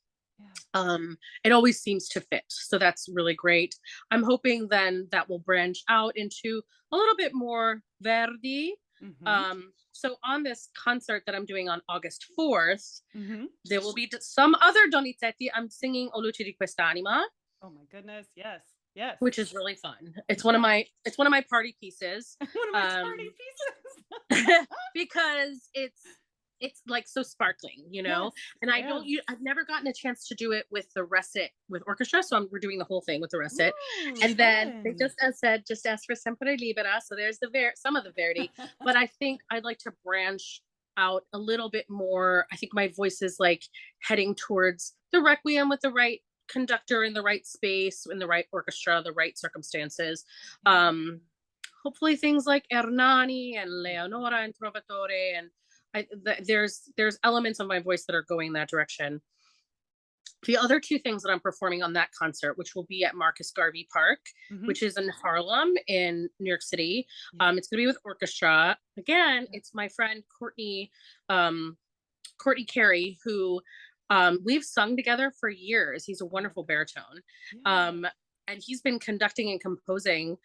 Yeah. it always seems to fit. So that's really great. I'm hoping then that will branch out into a little bit more Verdi. Mm-hmm. So on this concert that I'm doing on August 4th, Mm-hmm. there will be some other Donizetti. I'm singing O Luce di Quest'anima, Oh my goodness. Yes. Yes. which is really fun. It's one of my party pieces. One of my party Um, because it's like so sparkling, Yes. and Yes. I've never gotten a chance to do it with the recit with orchestra, so we're doing the whole thing with the recit. Ooh, And then they fun. just ask for Sempre Libera, so there's some of the Verdi, but I think I'd like to branch out a little bit more. I think my voice is like heading towards the Requiem with the right conductor in the right space, in the right orchestra, the right circumstances. Hopefully things like Hernani and Leonora and Trovatore, and there's elements of my voice that are going that direction. The other two things that I'm performing on that concert, which will be at Marcus Garvey Park, Mm-hmm. which is in Harlem in New York City. Yeah. It's going to be with orchestra. Again, it's my friend Courtney Carey, who we've sung together for years. He's a wonderful baritone. Yeah. And he's been conducting and composing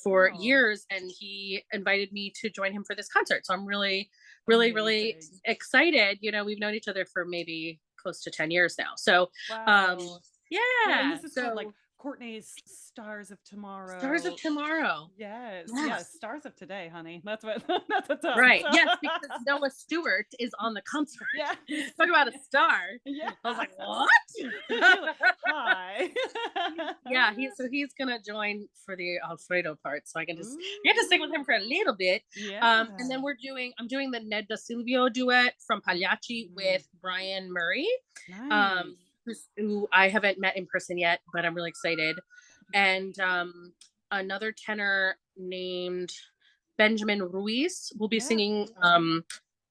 for Wow. years, and he invited me to join him for this concert. So I'm really really Amazing. excited. We've known each other for maybe close to 10 years now. So Wow. Yeah, and yeah, this is called like so Courtney's Stars of Tomorrow. Stars of Tomorrow. Yes, Yes. yes, Stars of Today, honey. That's what that's what's up. Right. Yes, because Noah Stewart is on the concert. Yeah. Talk about a star. Yeah. I was like, what? You're like, hi. Yeah, he's gonna join for the Alfredo part, so I can just get to sing with him for a little bit. Yeah. And then I'm doing the Ned da Silvio duet from Pagliacci with Brian Murray, Nice. who I haven't met in person yet, but I'm really excited. And another tenor named Benjamin Ruiz will be singing.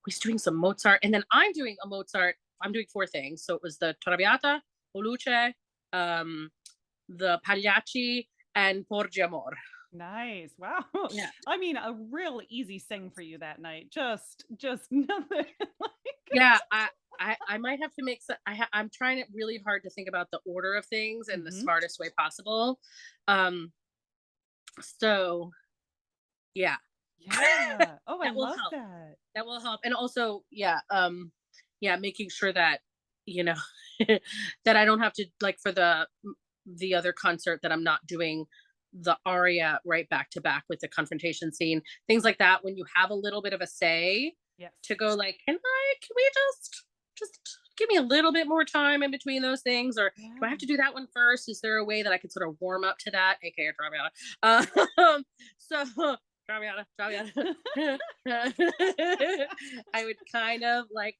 He's doing some Mozart, and then I'm doing a Mozart. I'm doing four things. So it was the Traviata, O Luce, the Pagliacci, and Porgi Amor. Nice. Wow. Yeah. I mean, a real easy sing for you that night. Just nothing. Yeah, I might have to make some. I'm trying it really hard to think about the order of things in the smartest way possible. So yeah. Yeah. Oh, I love help. that. That will help. And also, making sure that, that I don't have to, like, for the other concert, that I'm not doing the aria right back to back with the confrontation scene, things like that. When you have a little bit of a say, to go like, can we just give me a little bit more time in between those things, or do I have to do that one first? Is there a way that I can sort of warm up to that, aka Traviata? So Traviata. I would kind of like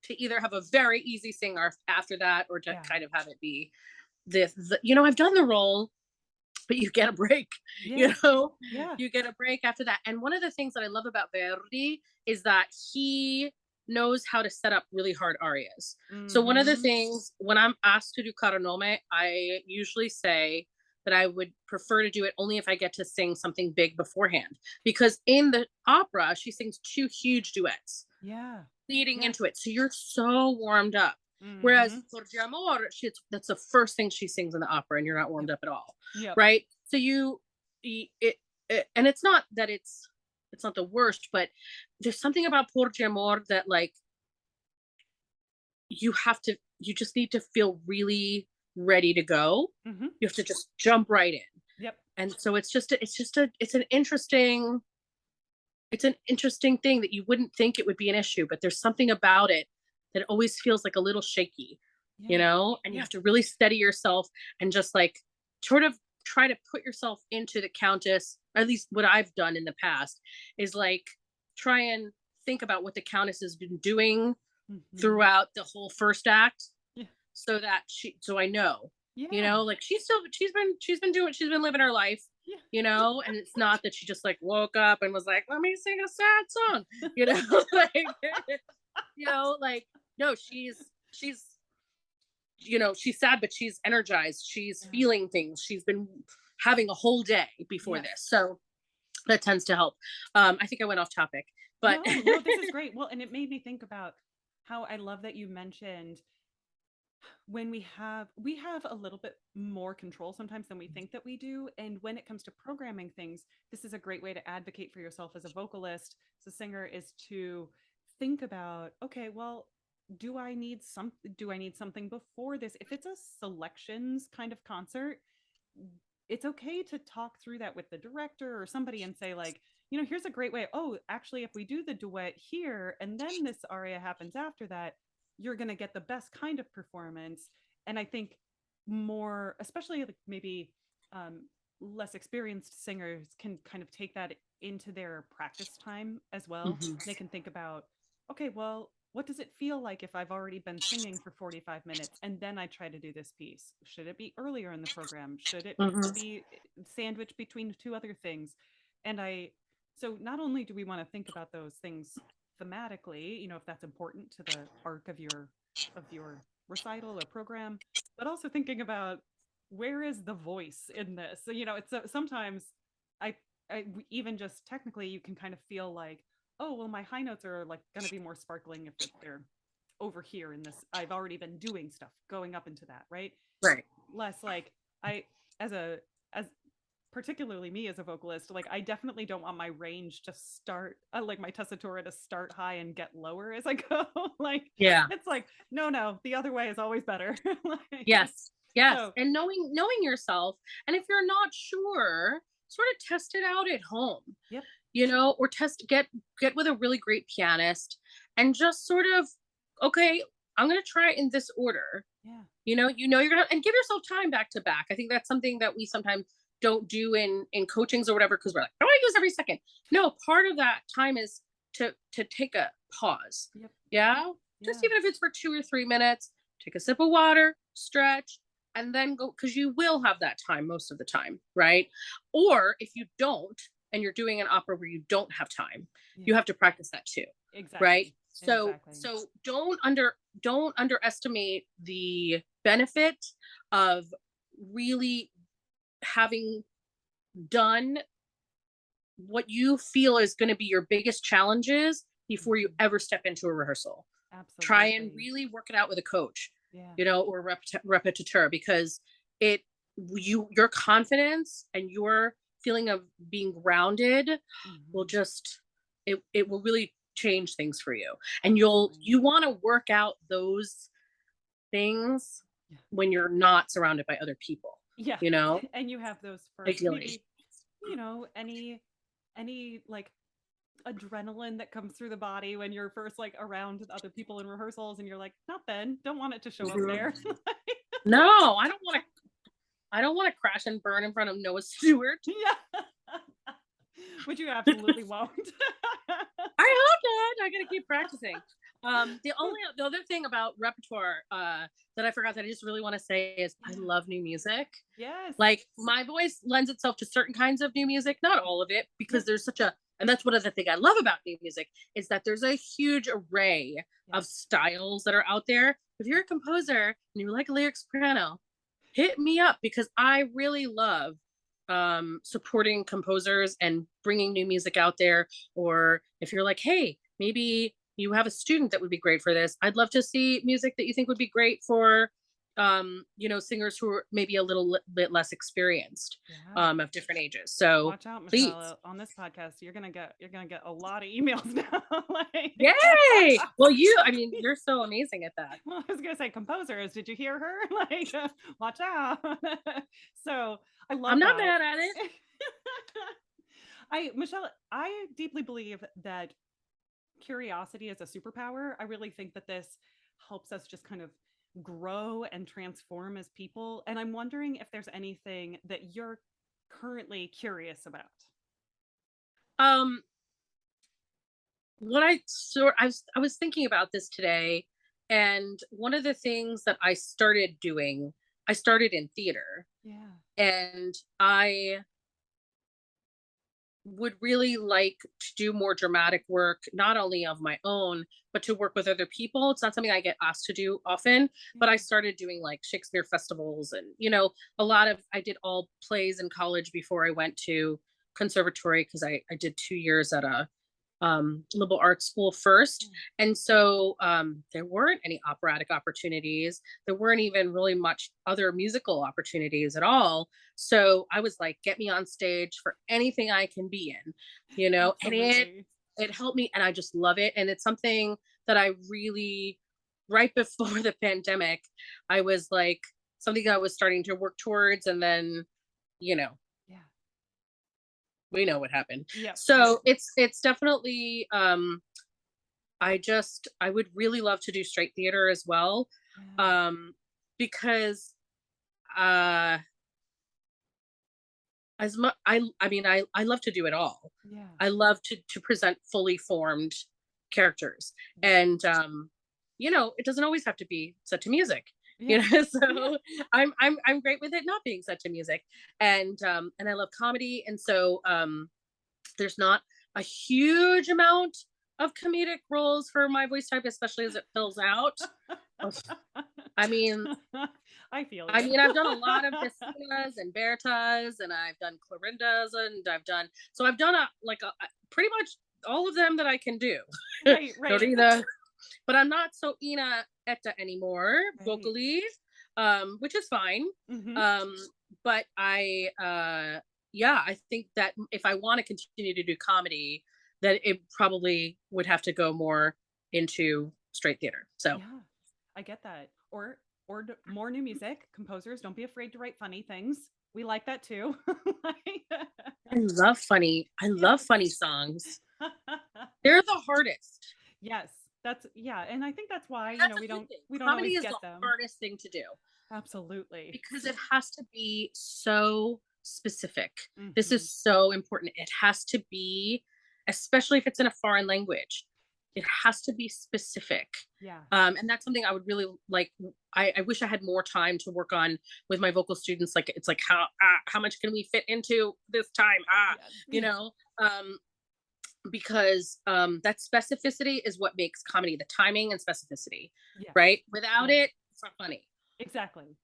to either have a very easy singer after that, or to kind of have it be I've done the role, but you get a break. You get a break after that. And one of the things that I love about Verdi is that he knows how to set up really hard arias. So one of the things, when I'm asked to do Caro Nome, I usually say that I would prefer to do it only if I get to sing something big beforehand, because in the opera she sings two huge duets leading into it, so you're so warmed up. Whereas Porgi Amor, that's the first thing she sings in the opera, and you're not warmed up at all, right? So and it's not that it's not the worst, but there's something about Porgi Amor that, like, you just need to feel really ready to go. You have to just jump right in. And so it's an interesting thing that you wouldn't think it would be an issue, but there's something about it that always feels like a little shaky, and you have to really steady yourself and just like sort of try to put yourself into the countess, or at least what I've done in the past is like try and think about what the countess has been doing Mhm. throughout the whole first act, Yeah. so that so I know, Yeah. like she's been doing, she's been living her life, Yeah. and it's not that she just like woke up and was like, let me sing a sad song, like, like, no, she's she's sad, but she's energized. She's Yeah. feeling things. She's been having a whole day before Yes. this. So that tends to help. I think I went off topic, but No, no, this is great. Well, and it made me think about how I love that you mentioned when we have a little bit more control sometimes than we think that we do, and when it comes to programming things, this is a great way to advocate for yourself as a vocalist, as a singer, is to think about, okay, well, do I need something before this? If it's a selections kind of concert, it's okay to talk through that with the director or somebody and say, like, here's a great way. Oh, actually, if we do the duet here and then this aria happens after that, you're going to get the best kind of performance. And I think more, especially like maybe um, less experienced singers can kind of take that into their practice time as well. Mhm. They can think about, okay, well, what does it feel like if I've already been singing for 45 minutes and then I try to do this piece? Should it be earlier in the program? Should it Mhm. be sandwiched between two other things? And so not only do we want to think about those things thematically, if that's important to the arc of your recital or program, but also thinking about where is the voice in this? So, it's sometimes I, even just technically, you can kind of feel like, oh, well, my high notes are like going to be more sparkling if they're over here in this. I've already been doing stuff going up into that, right? Right. Less like I, as particularly me as a vocalist, like I definitely don't want my range to start, like my tessitura to start high and get lower as I go. Like Yeah. it's like, no, no, the other way is always better. Like, Yes. Yes. so And knowing yourself, and if you're not sure, sort of test it out at home, yep. or get with a really great pianist and just sort of, okay, I'm going to try it in this order. Yeah. You're going to, and give yourself time back to back. I think that's something that we sometimes don't do in coachings or whatever, because we're like, I want to use every second. No, part of that time is to take a pause. Yep. Yeah. Just Yeah. even if it's for 2 or 3 minutes, take a sip of water, stretch, and then go, because you will have that time most of the time, right? Or if you don't, and you're doing an opera where you don't have time, Yeah. you have to practice that too, right? Exactly. So Exactly. so don't underestimate the benefit of really having done what you feel is going to be your biggest challenges before you Mhm. ever step into a rehearsal. Try and Absolutely. really work it out with a coach, Yeah. or a repetiteur, because it your confidence and your feeling of being grounded will Mhm. just, it will really change things for you. And Definitely. you want to work out those things Yeah. when you're not surrounded by other people, Yeah. you know, And you have those first, ideally. maybe, any like adrenaline that comes through the body when you're first like around other people in rehearsals and you're like, not then, don't want it to show up Mhm. there. No, I don't want to crash and burn in front of Noah Stewart. Yeah. Which you absolutely won't. I hope not. I gotta keep practicing. The other thing about repertoire that I forgot that I just really want to say is I Yeah. love new music. Yes. Like my voice lends itself to certain kinds of new music, not all of it, Yeah. because there's such a, and that's one of the things I love about new music is that there's a huge array Yeah. of styles that are out there. If you're a composer and you like a lyric soprano, hit me up, because I really love supporting composers and bringing new music out there. Or if you're like, hey, maybe you have a student that would be great for this, I'd love to see music that you think would be great for singers who are maybe a little bit less experienced, Yeah. of different ages. So Watch out, please. Michelle. On this podcast, you're gonna get a lot of emails now. Like, Yay. Well, I mean, you're so amazing at that. well, I was gonna say composers. Did you hear her? Like, watch out. So I I'm love not that. mad at it. Michelle, I deeply believe that curiosity is a superpower. I really think that this helps us just kind of grow and transform as people. And I'm wondering if there's anything that you're currently curious about. Um, what I was thinking about this today, and one of the things that I started in theater, Yeah. and I would really like to do more dramatic work, not only of my own, but to work with other people. It's not something I get asked to do often, but I Yeah. started doing like Shakespeare festivals and, I did all plays in college before I went to conservatory because I did 2 years at a liberal arts school first. Yeah. And so there weren't any operatic opportunities. There weren't even really much other musical opportunities at all. So I was like, get me on stage for anything I can be in, and Absolutely. it helped me. And I just love it. And it's something that I really, right before the pandemic, I was like, something I was starting to work towards. And then, you know, Yeah. we know what happened. Yep. Yep. So it's definitely I would really love to do straight theater as well. Yeah. Because uh as much I mean I love to do it all. Yeah. I love to present fully formed characters. Yeah. And it doesn't always have to be set to music. Yeah. Yeah. So I'm great with it not being set to music. And I love comedy. And so there's not a huge amount of comedic roles for my voice type, especially as it fills out. Ugh. I mean, I feel I you. mean, I've done a lot of Destinas and Bertas, and I've done Clorindas, and I've done pretty much all of them that I can do. Right, right, Dorita, but I'm not so Ina Etta anymore right. vocally, which is fine. Hmm. Um, but I think that if I want to continue to do comedy, then it probably would have to go more into straight theater. So Yeah, I get that. More new music. Composers, don't be afraid to write funny things. We like that too. Like, I love yes. funny songs. They're the hardest. Yes, yeah, and I think that's why, That's a we good don't thing. we don't Comedy always is the get them. hardest thing to do Absolutely. because it has to be so specific. This Hmm. is so important. It has to be, especially if it's in a foreign language, it has to be specific. Yeah. And that's something I would really like. I wish I had more time to work on with my vocal students. Like, it's like, how much can we fit into this time? You Yeah. know, um, because that specificity is what makes comedy, the timing and specificity, Yes. right? Without Yes. it, it's not funny. Exactly.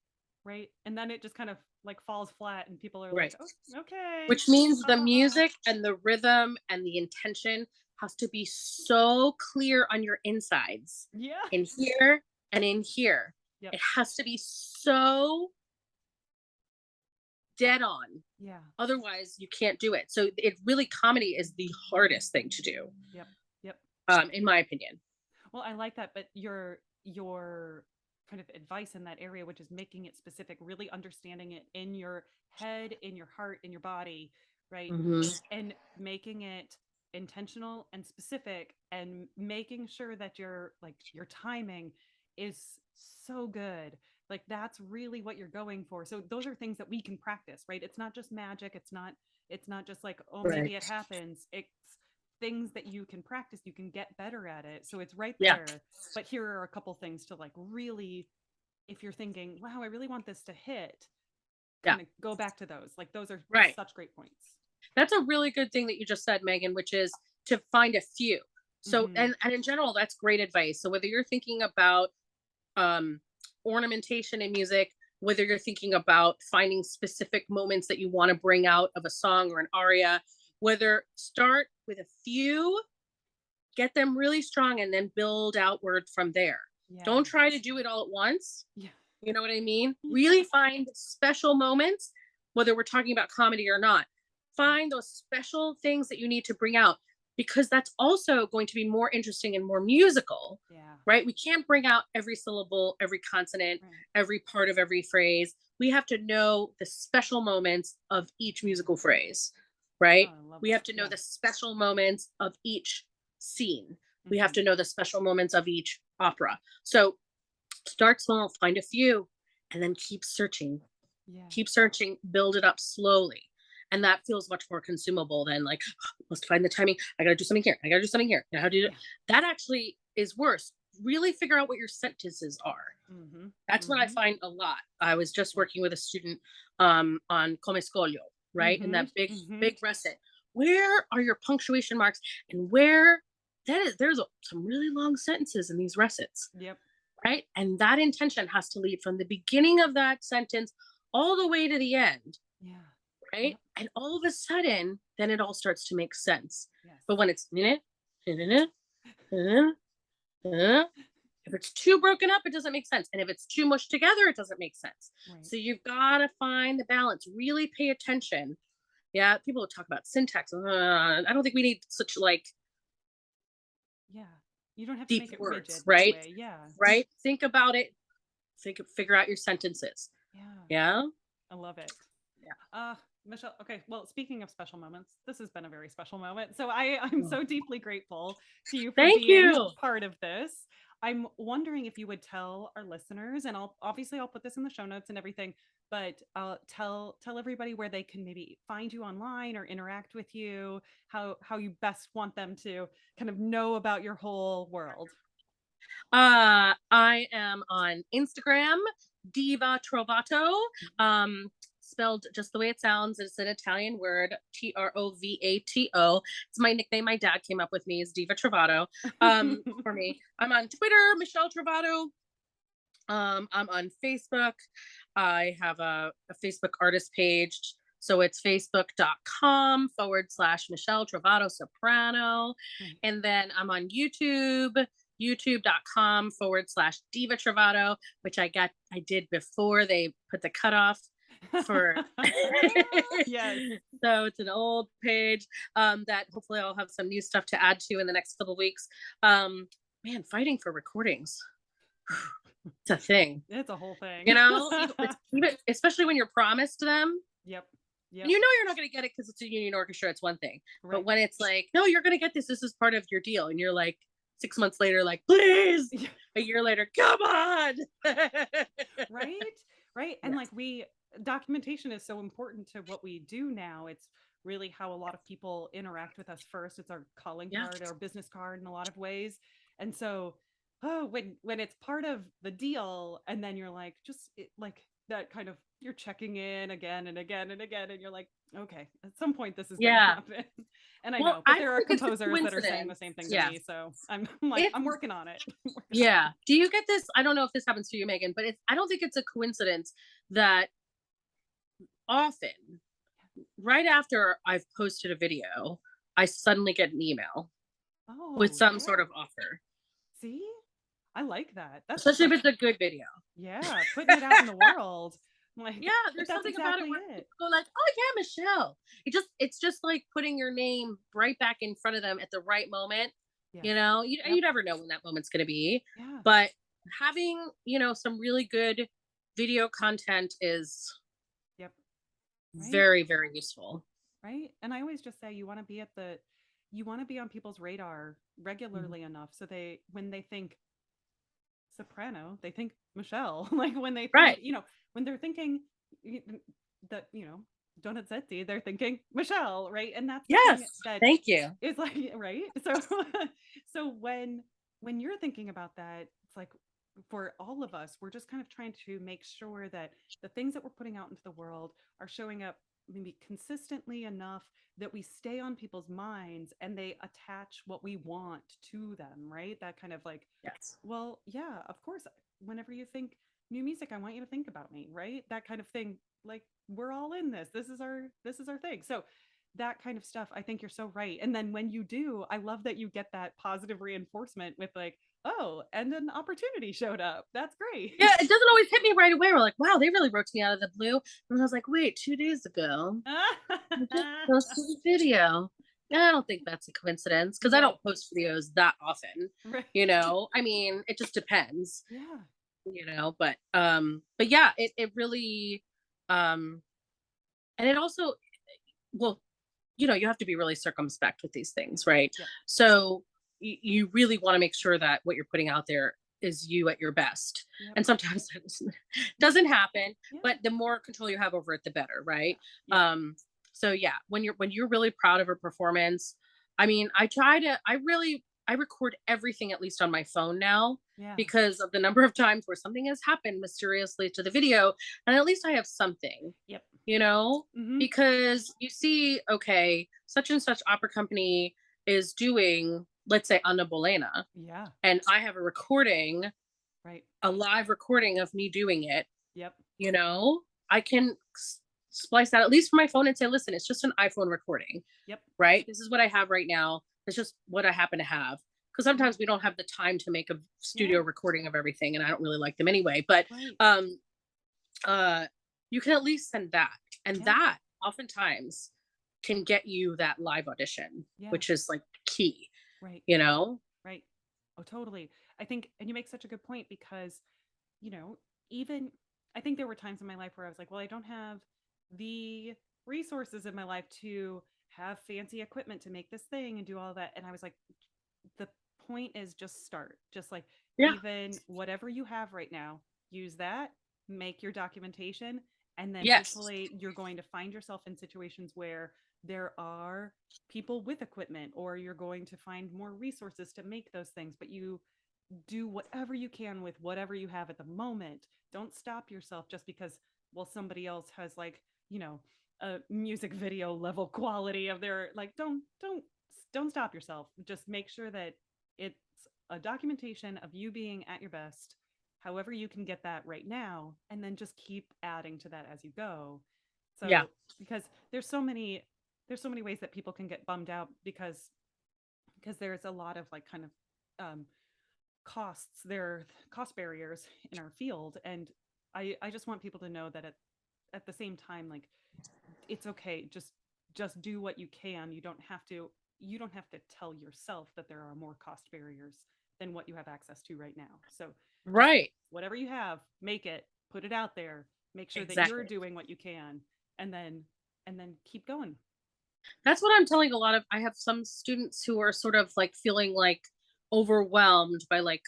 Right. And then it just kind of like falls flat and people are like, Right. "Oh, okay." Which means Ha the ha ha. music and the rhythm and the intention has to be so clear on your insides, Yeah. in here and in here. Yep. It has to be so dead on. Yeah. Otherwise, you can't do it. So it really, comedy is the hardest thing to do, Yep. Yep. in my opinion. Well, I like that, but your kind of advice in that area, which is making it specific, really understanding it in your head, in your heart, in your body, right? Hmm. And making it intentional and specific and making sure that your timing is so good. Like that's really what you're going for. So those are things that we can practice, right? It's not just magic. It's not just like, oh, maybe it Right. happens. It's things that you can practice, you can get better at it. So it's right Yeah. there. But here are a couple things to like really, if you're thinking, wow, I really want this to hit, Yeah. kind of go back to those. Like those are Right. such great points. That's a really good thing that you just said, Megan, which is to find a few. So, Hmm. and in general, that's great advice. So whether you're thinking about um, ornamentation in music, whether you're thinking about finding specific moments that you want to bring out of a song or an aria, whether start with a few, get them really strong, and then build outward from there. Yeah. Don't try to do it all at once. Yeah. You know what I mean? Yeah. Really find special moments, whether we're talking about comedy or not. Find those special things that you need to bring out, because that's also going to be more interesting and more musical, Yeah. right? We can't bring out every syllable, every consonant, Right. every part of every phrase. We have to know the special moments of each musical phrase, Oh, right? I love We have that. to know Yeah. the special moments of each scene. We have Hmm. to know the special moments of each opera. So Start small, find a few, and then Yeah. keep searching, build it up slowly. And that feels much more consumable than like, must find the timing. I got to do something here. I got to do something here. Now, how do you do it? Yeah. That actually is worse. Really figure out what your sentences are. Mm-hmm. That's what I Mm-hmm. find a lot. I was just Yeah. working with a student on Come Scoglio, right? And Mm-hmm. that big, Mm-hmm. big recit. Where are your punctuation marks? And where there's some really long sentences in these recits, Yep. right? And that intention has to lead from the beginning of that sentence all the way to the end, Yeah. right? Yep. And all of a sudden, then it all starts to make sense. Yes. But when it's if it's too broken up, it doesn't make sense. And if it's too mushed together, it doesn't make sense. Right. So you've got to find the balance, really pay attention. Yeah, people talk about syntax. I don't think we need such like Yeah. You don't have to deep make it words, rigid that right? way. Yeah. Right? Think about it. Figure out your sentences. Yeah. Yeah. I love it. Yeah. Michelle, okay. Well, speaking of special moments, this has been a very special moment. So I'm Oh, so deeply grateful to you for thank being you. part of this. I'm wondering if you would tell our listeners, and I'll put this in the show notes and everything, but tell everybody where they can maybe find you online or interact with you, how you best want them to kind of know about your whole world. I am on Instagram, Diva Trovato. Um, Spelled just the way it sounds. It's an Italian word, Trovato. It's my nickname. My dad came up with me as Diva Trovato. For me, I'm on Twitter, Michelle Trovato. I'm on Facebook. I have a Facebook artist page. So it's facebook.com/Michelle Trovato Soprano. Right. And then I'm on YouTube, youtube.com/Diva Trovato, which I did before they put the cutoff for. Yes. So it's an old page that hopefully I'll have some new stuff to add to in the next couple of weeks. Man, fighting for recordings. It's a thing. It's a whole thing. Especially when you're promised them. Yep. Yep. And you know you're not going to get it because it's a union orchestra. It's one thing. Right. But when it's like, no, you're going to get this. This is part of your deal. And you're like 6 months later, like, please. A year later, come on. Right. Right. And like documentation is so important to what we do now. It's really how a lot of people interact with us first. It's our calling card, our business card in a lot of ways. And so when it's part of the deal and then you're like like that kind of you're checking in again and again and again and you're like, okay, at some point this is gonna happen. And I know, but there are composers that are saying the same thing to me, so I'm like, I'm working on it. Yeah. Do you get this? I don't know if this happens to you, Megan, but I don't think it's a coincidence that often right after I've posted a video, I suddenly get an email with some sort of offer. See, I like that. That's especially if it's a good video. Yeah, putting it out in the world. Like, yeah, there's something exactly about it where people go like, oh yeah, Michelle. It's just like putting your name right back in front of them at the right moment. Yes. You know, you never know when that moment's going to be. Yeah. But having, some really good video content is very, very useful. Right. And I always just say you want to be on people's radar regularly enough so when they think soprano, they think Michelle. Like when they think, when they're thinking that, Donizetti, they're thinking Michelle, right? And that's thank you. It's like, right. So when you're thinking about that, it's like for all of us, we're just kind of trying to make sure that the things that we're putting out into the world are showing up maybe consistently enough that we stay on people's minds and they attach what we want to them, right? That kind of like, well, yeah, of course, whenever you think new music, I want you to think about me, right? That kind of thing. Like, we're all in this. This is our thing. So that kind of stuff, I think you're so right. And then when you do, I love that you get that positive reinforcement with like, oh, and an opportunity showed up. That's great. Yeah, it doesn't always hit me right away. We're like, wow, they really wrote to me out of the blue. And I was like, wait, 2 days ago, I just posted a video. I don't think that's a coincidence because I don't post videos that often. Right. I mean, it just depends. Yeah. But yeah, it really, and it also, well, you have to be really circumspect with these things, right? Yeah. So you really want to make sure that what you're putting out there is you at your best. Yep. And sometimes it doesn't happen, Yeah. but the more control you have over it, the better, right? Yeah. So yeah, when you're really proud of a performance, I mean, I record everything at least on my phone now Yeah. because of the number of times where something has happened mysteriously to the video, and at least I have something, Yep. you know, Mm-hmm. because you see, okay, such and such opera company is doing, let's say, Anna Bolena, Yeah. and I have a recording, Right. a live recording of me doing it, Yep. you know, I can splice that at least from my phone and say, listen, it's just an iPhone recording, Yep. right? This is what I have right now. It's just what I happen to have. Because sometimes we don't have the time to make a studio Yeah. recording of everything, and I don't really like them anyway. But Right. uh you can at least send that. And Yeah. that oftentimes can get you that live audition, Yeah. which is like key, Right. you know? Right. Oh, totally. I think, and you make such a good point because, you know, even I think there were times in my life where I was like, well, I don't have the resources in my life to have fancy equipment to make this thing and do all that. And I was like, the point is just start. Just like Yeah. even whatever you have right now, use that, make your documentation, and then Yes. hopefully you're going to find yourself in situations where there are people with equipment or you're going to find more resources to make those things, but you do whatever you can with whatever you have at the moment. Don't stop yourself just because, well, somebody else has like, you know, a music video level quality of their like don't stop yourself. Just make sure that it's a documentation of you being at your best, however you can get that right now, and then just keep adding to that as you go. Yeah. So because there's so many ways that people can get bummed out because there's a lot of like kind of costs, there are cost barriers in our field. And I just want people to know that at the same time, like it's okay. Just do what you can. You don't have to tell yourself that there are more cost barriers than what you have access to right now. So just Right. whatever you have, make it, put it out there, make sure that you're Exactly. doing what you can, and then keep going. That's what I'm telling a lot of, I have some students who are sort of like feeling like overwhelmed by like,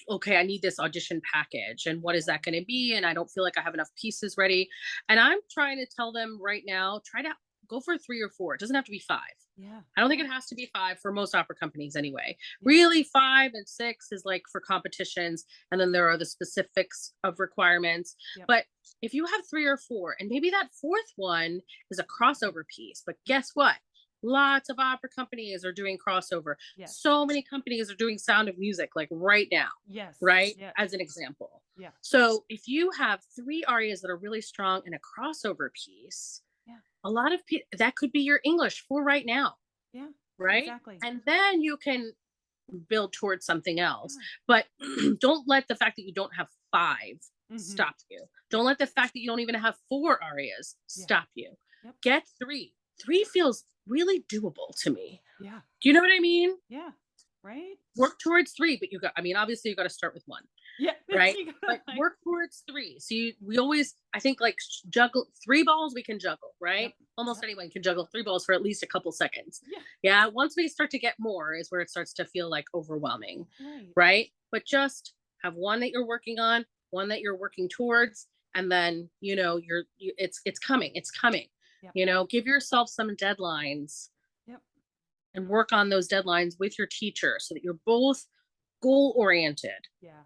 okay, I need this audition package and what is that going to be? And I don't feel like I have enough pieces ready. And I'm trying to tell them right now, try to go for 3 or 4. It doesn't have to be 5. Yeah. I don't think it has to be 5 for most opera companies anyway. Yeah. Really, 5 and 6 is like for competitions. And then there are the specifics of requirements. Yep. But if you have 3 or 4, and maybe that fourth one is a crossover piece, but guess what? Lots of opera companies are doing crossover. Yes. So many companies are doing Sound of Music, like right now, Yes. right? Yeah. As an example. Yeah. So if you have 3 arias that are really strong in a crossover piece, Yeah. a lot of people, that could be your English for right now, Yeah. right? Exactly. And then you can build towards something else. Yeah. But don't let the fact that you don't have 5 Mhm. stop you. Don't let the fact that you don't even have 4 arias Yeah. stop you. Yep. Get 3. 3 feels really doable to me. Yeah. Do you know what I mean? Yeah. Right? Work towards 3, but I mean, obviously you got to start with 1, Yeah. right? You gotta, But like, work towards 3. So we always, I think, like juggle 3 balls we can juggle, right? Yep. Almost Yep. anyone can juggle 3 balls for at least a couple seconds. Yeah. Yeah, once we start to get more is where it starts to feel like overwhelming, Right. right? But just have one that you're working on, one that you're working towards, and then, it's coming. It's coming. Yep. Give yourself some deadlines Yep. and work on those deadlines with your teacher so that you're both goal oriented. Yeah.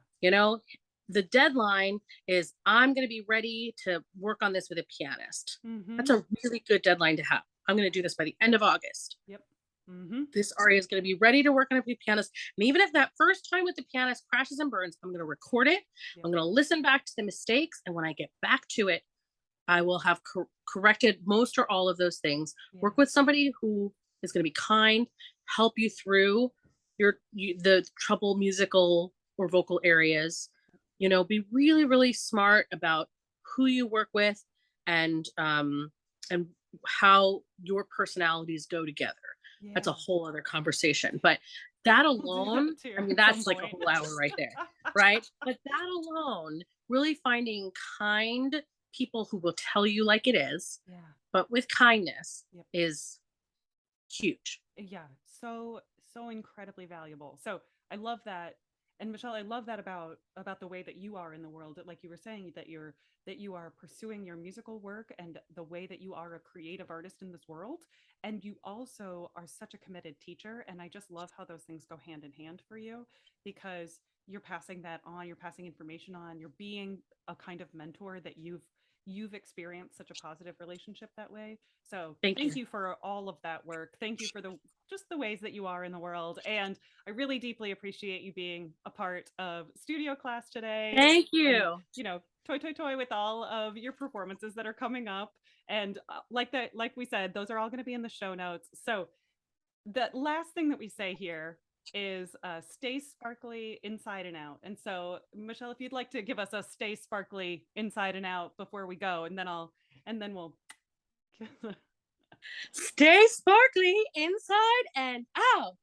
The deadline is, I'm going to be ready to work on this with a pianist. Mm-hmm. That's a really good deadline to have. I'm going to do this by the end of August. Yep. Mm-hmm. This aria is going to be ready to work on with the pianist. And even if that first time with the pianist crashes and burns, I'm going to record it. Yep. I'm going to listen back to the mistakes. And when I get back to it, I will have corrected most or all of those things. Yeah. Work with somebody who is going to be kind, help you through the trouble musical or vocal areas. Be really, really smart about who you work with and how your personalities go together. Yeah. That's a whole other conversation. But that alone, too I mean, at that's some like a point. whole hour right there, right? But that alone, really finding kind people who will tell you like it is, Yeah. but with kindness, Yep. is huge. Yeah. So incredibly valuable. So I love that. And Michelle, I love that about the way that you are in the world. Like you were saying, that you are pursuing your musical work and the way that you are a creative artist in this world. And you also are such a committed teacher. And I just love how those things go hand in hand for you, because you're passing that on, you're passing information on, you're being a kind of mentor that you've experienced such a positive relationship that way. So Thank thank you. you for all of that work. Thank you for the just the ways that you are in the world. And I really deeply appreciate you being a part of studio class today. Thank And, you. toy with all of your performances that are coming up. And like we said, those are all going to be in the show notes. So the last thing that we say here is stay sparkly inside and out. And so, Michelle, if you'd like to give us a stay sparkly inside and out before we go, and then we'll. Stay sparkly inside and out.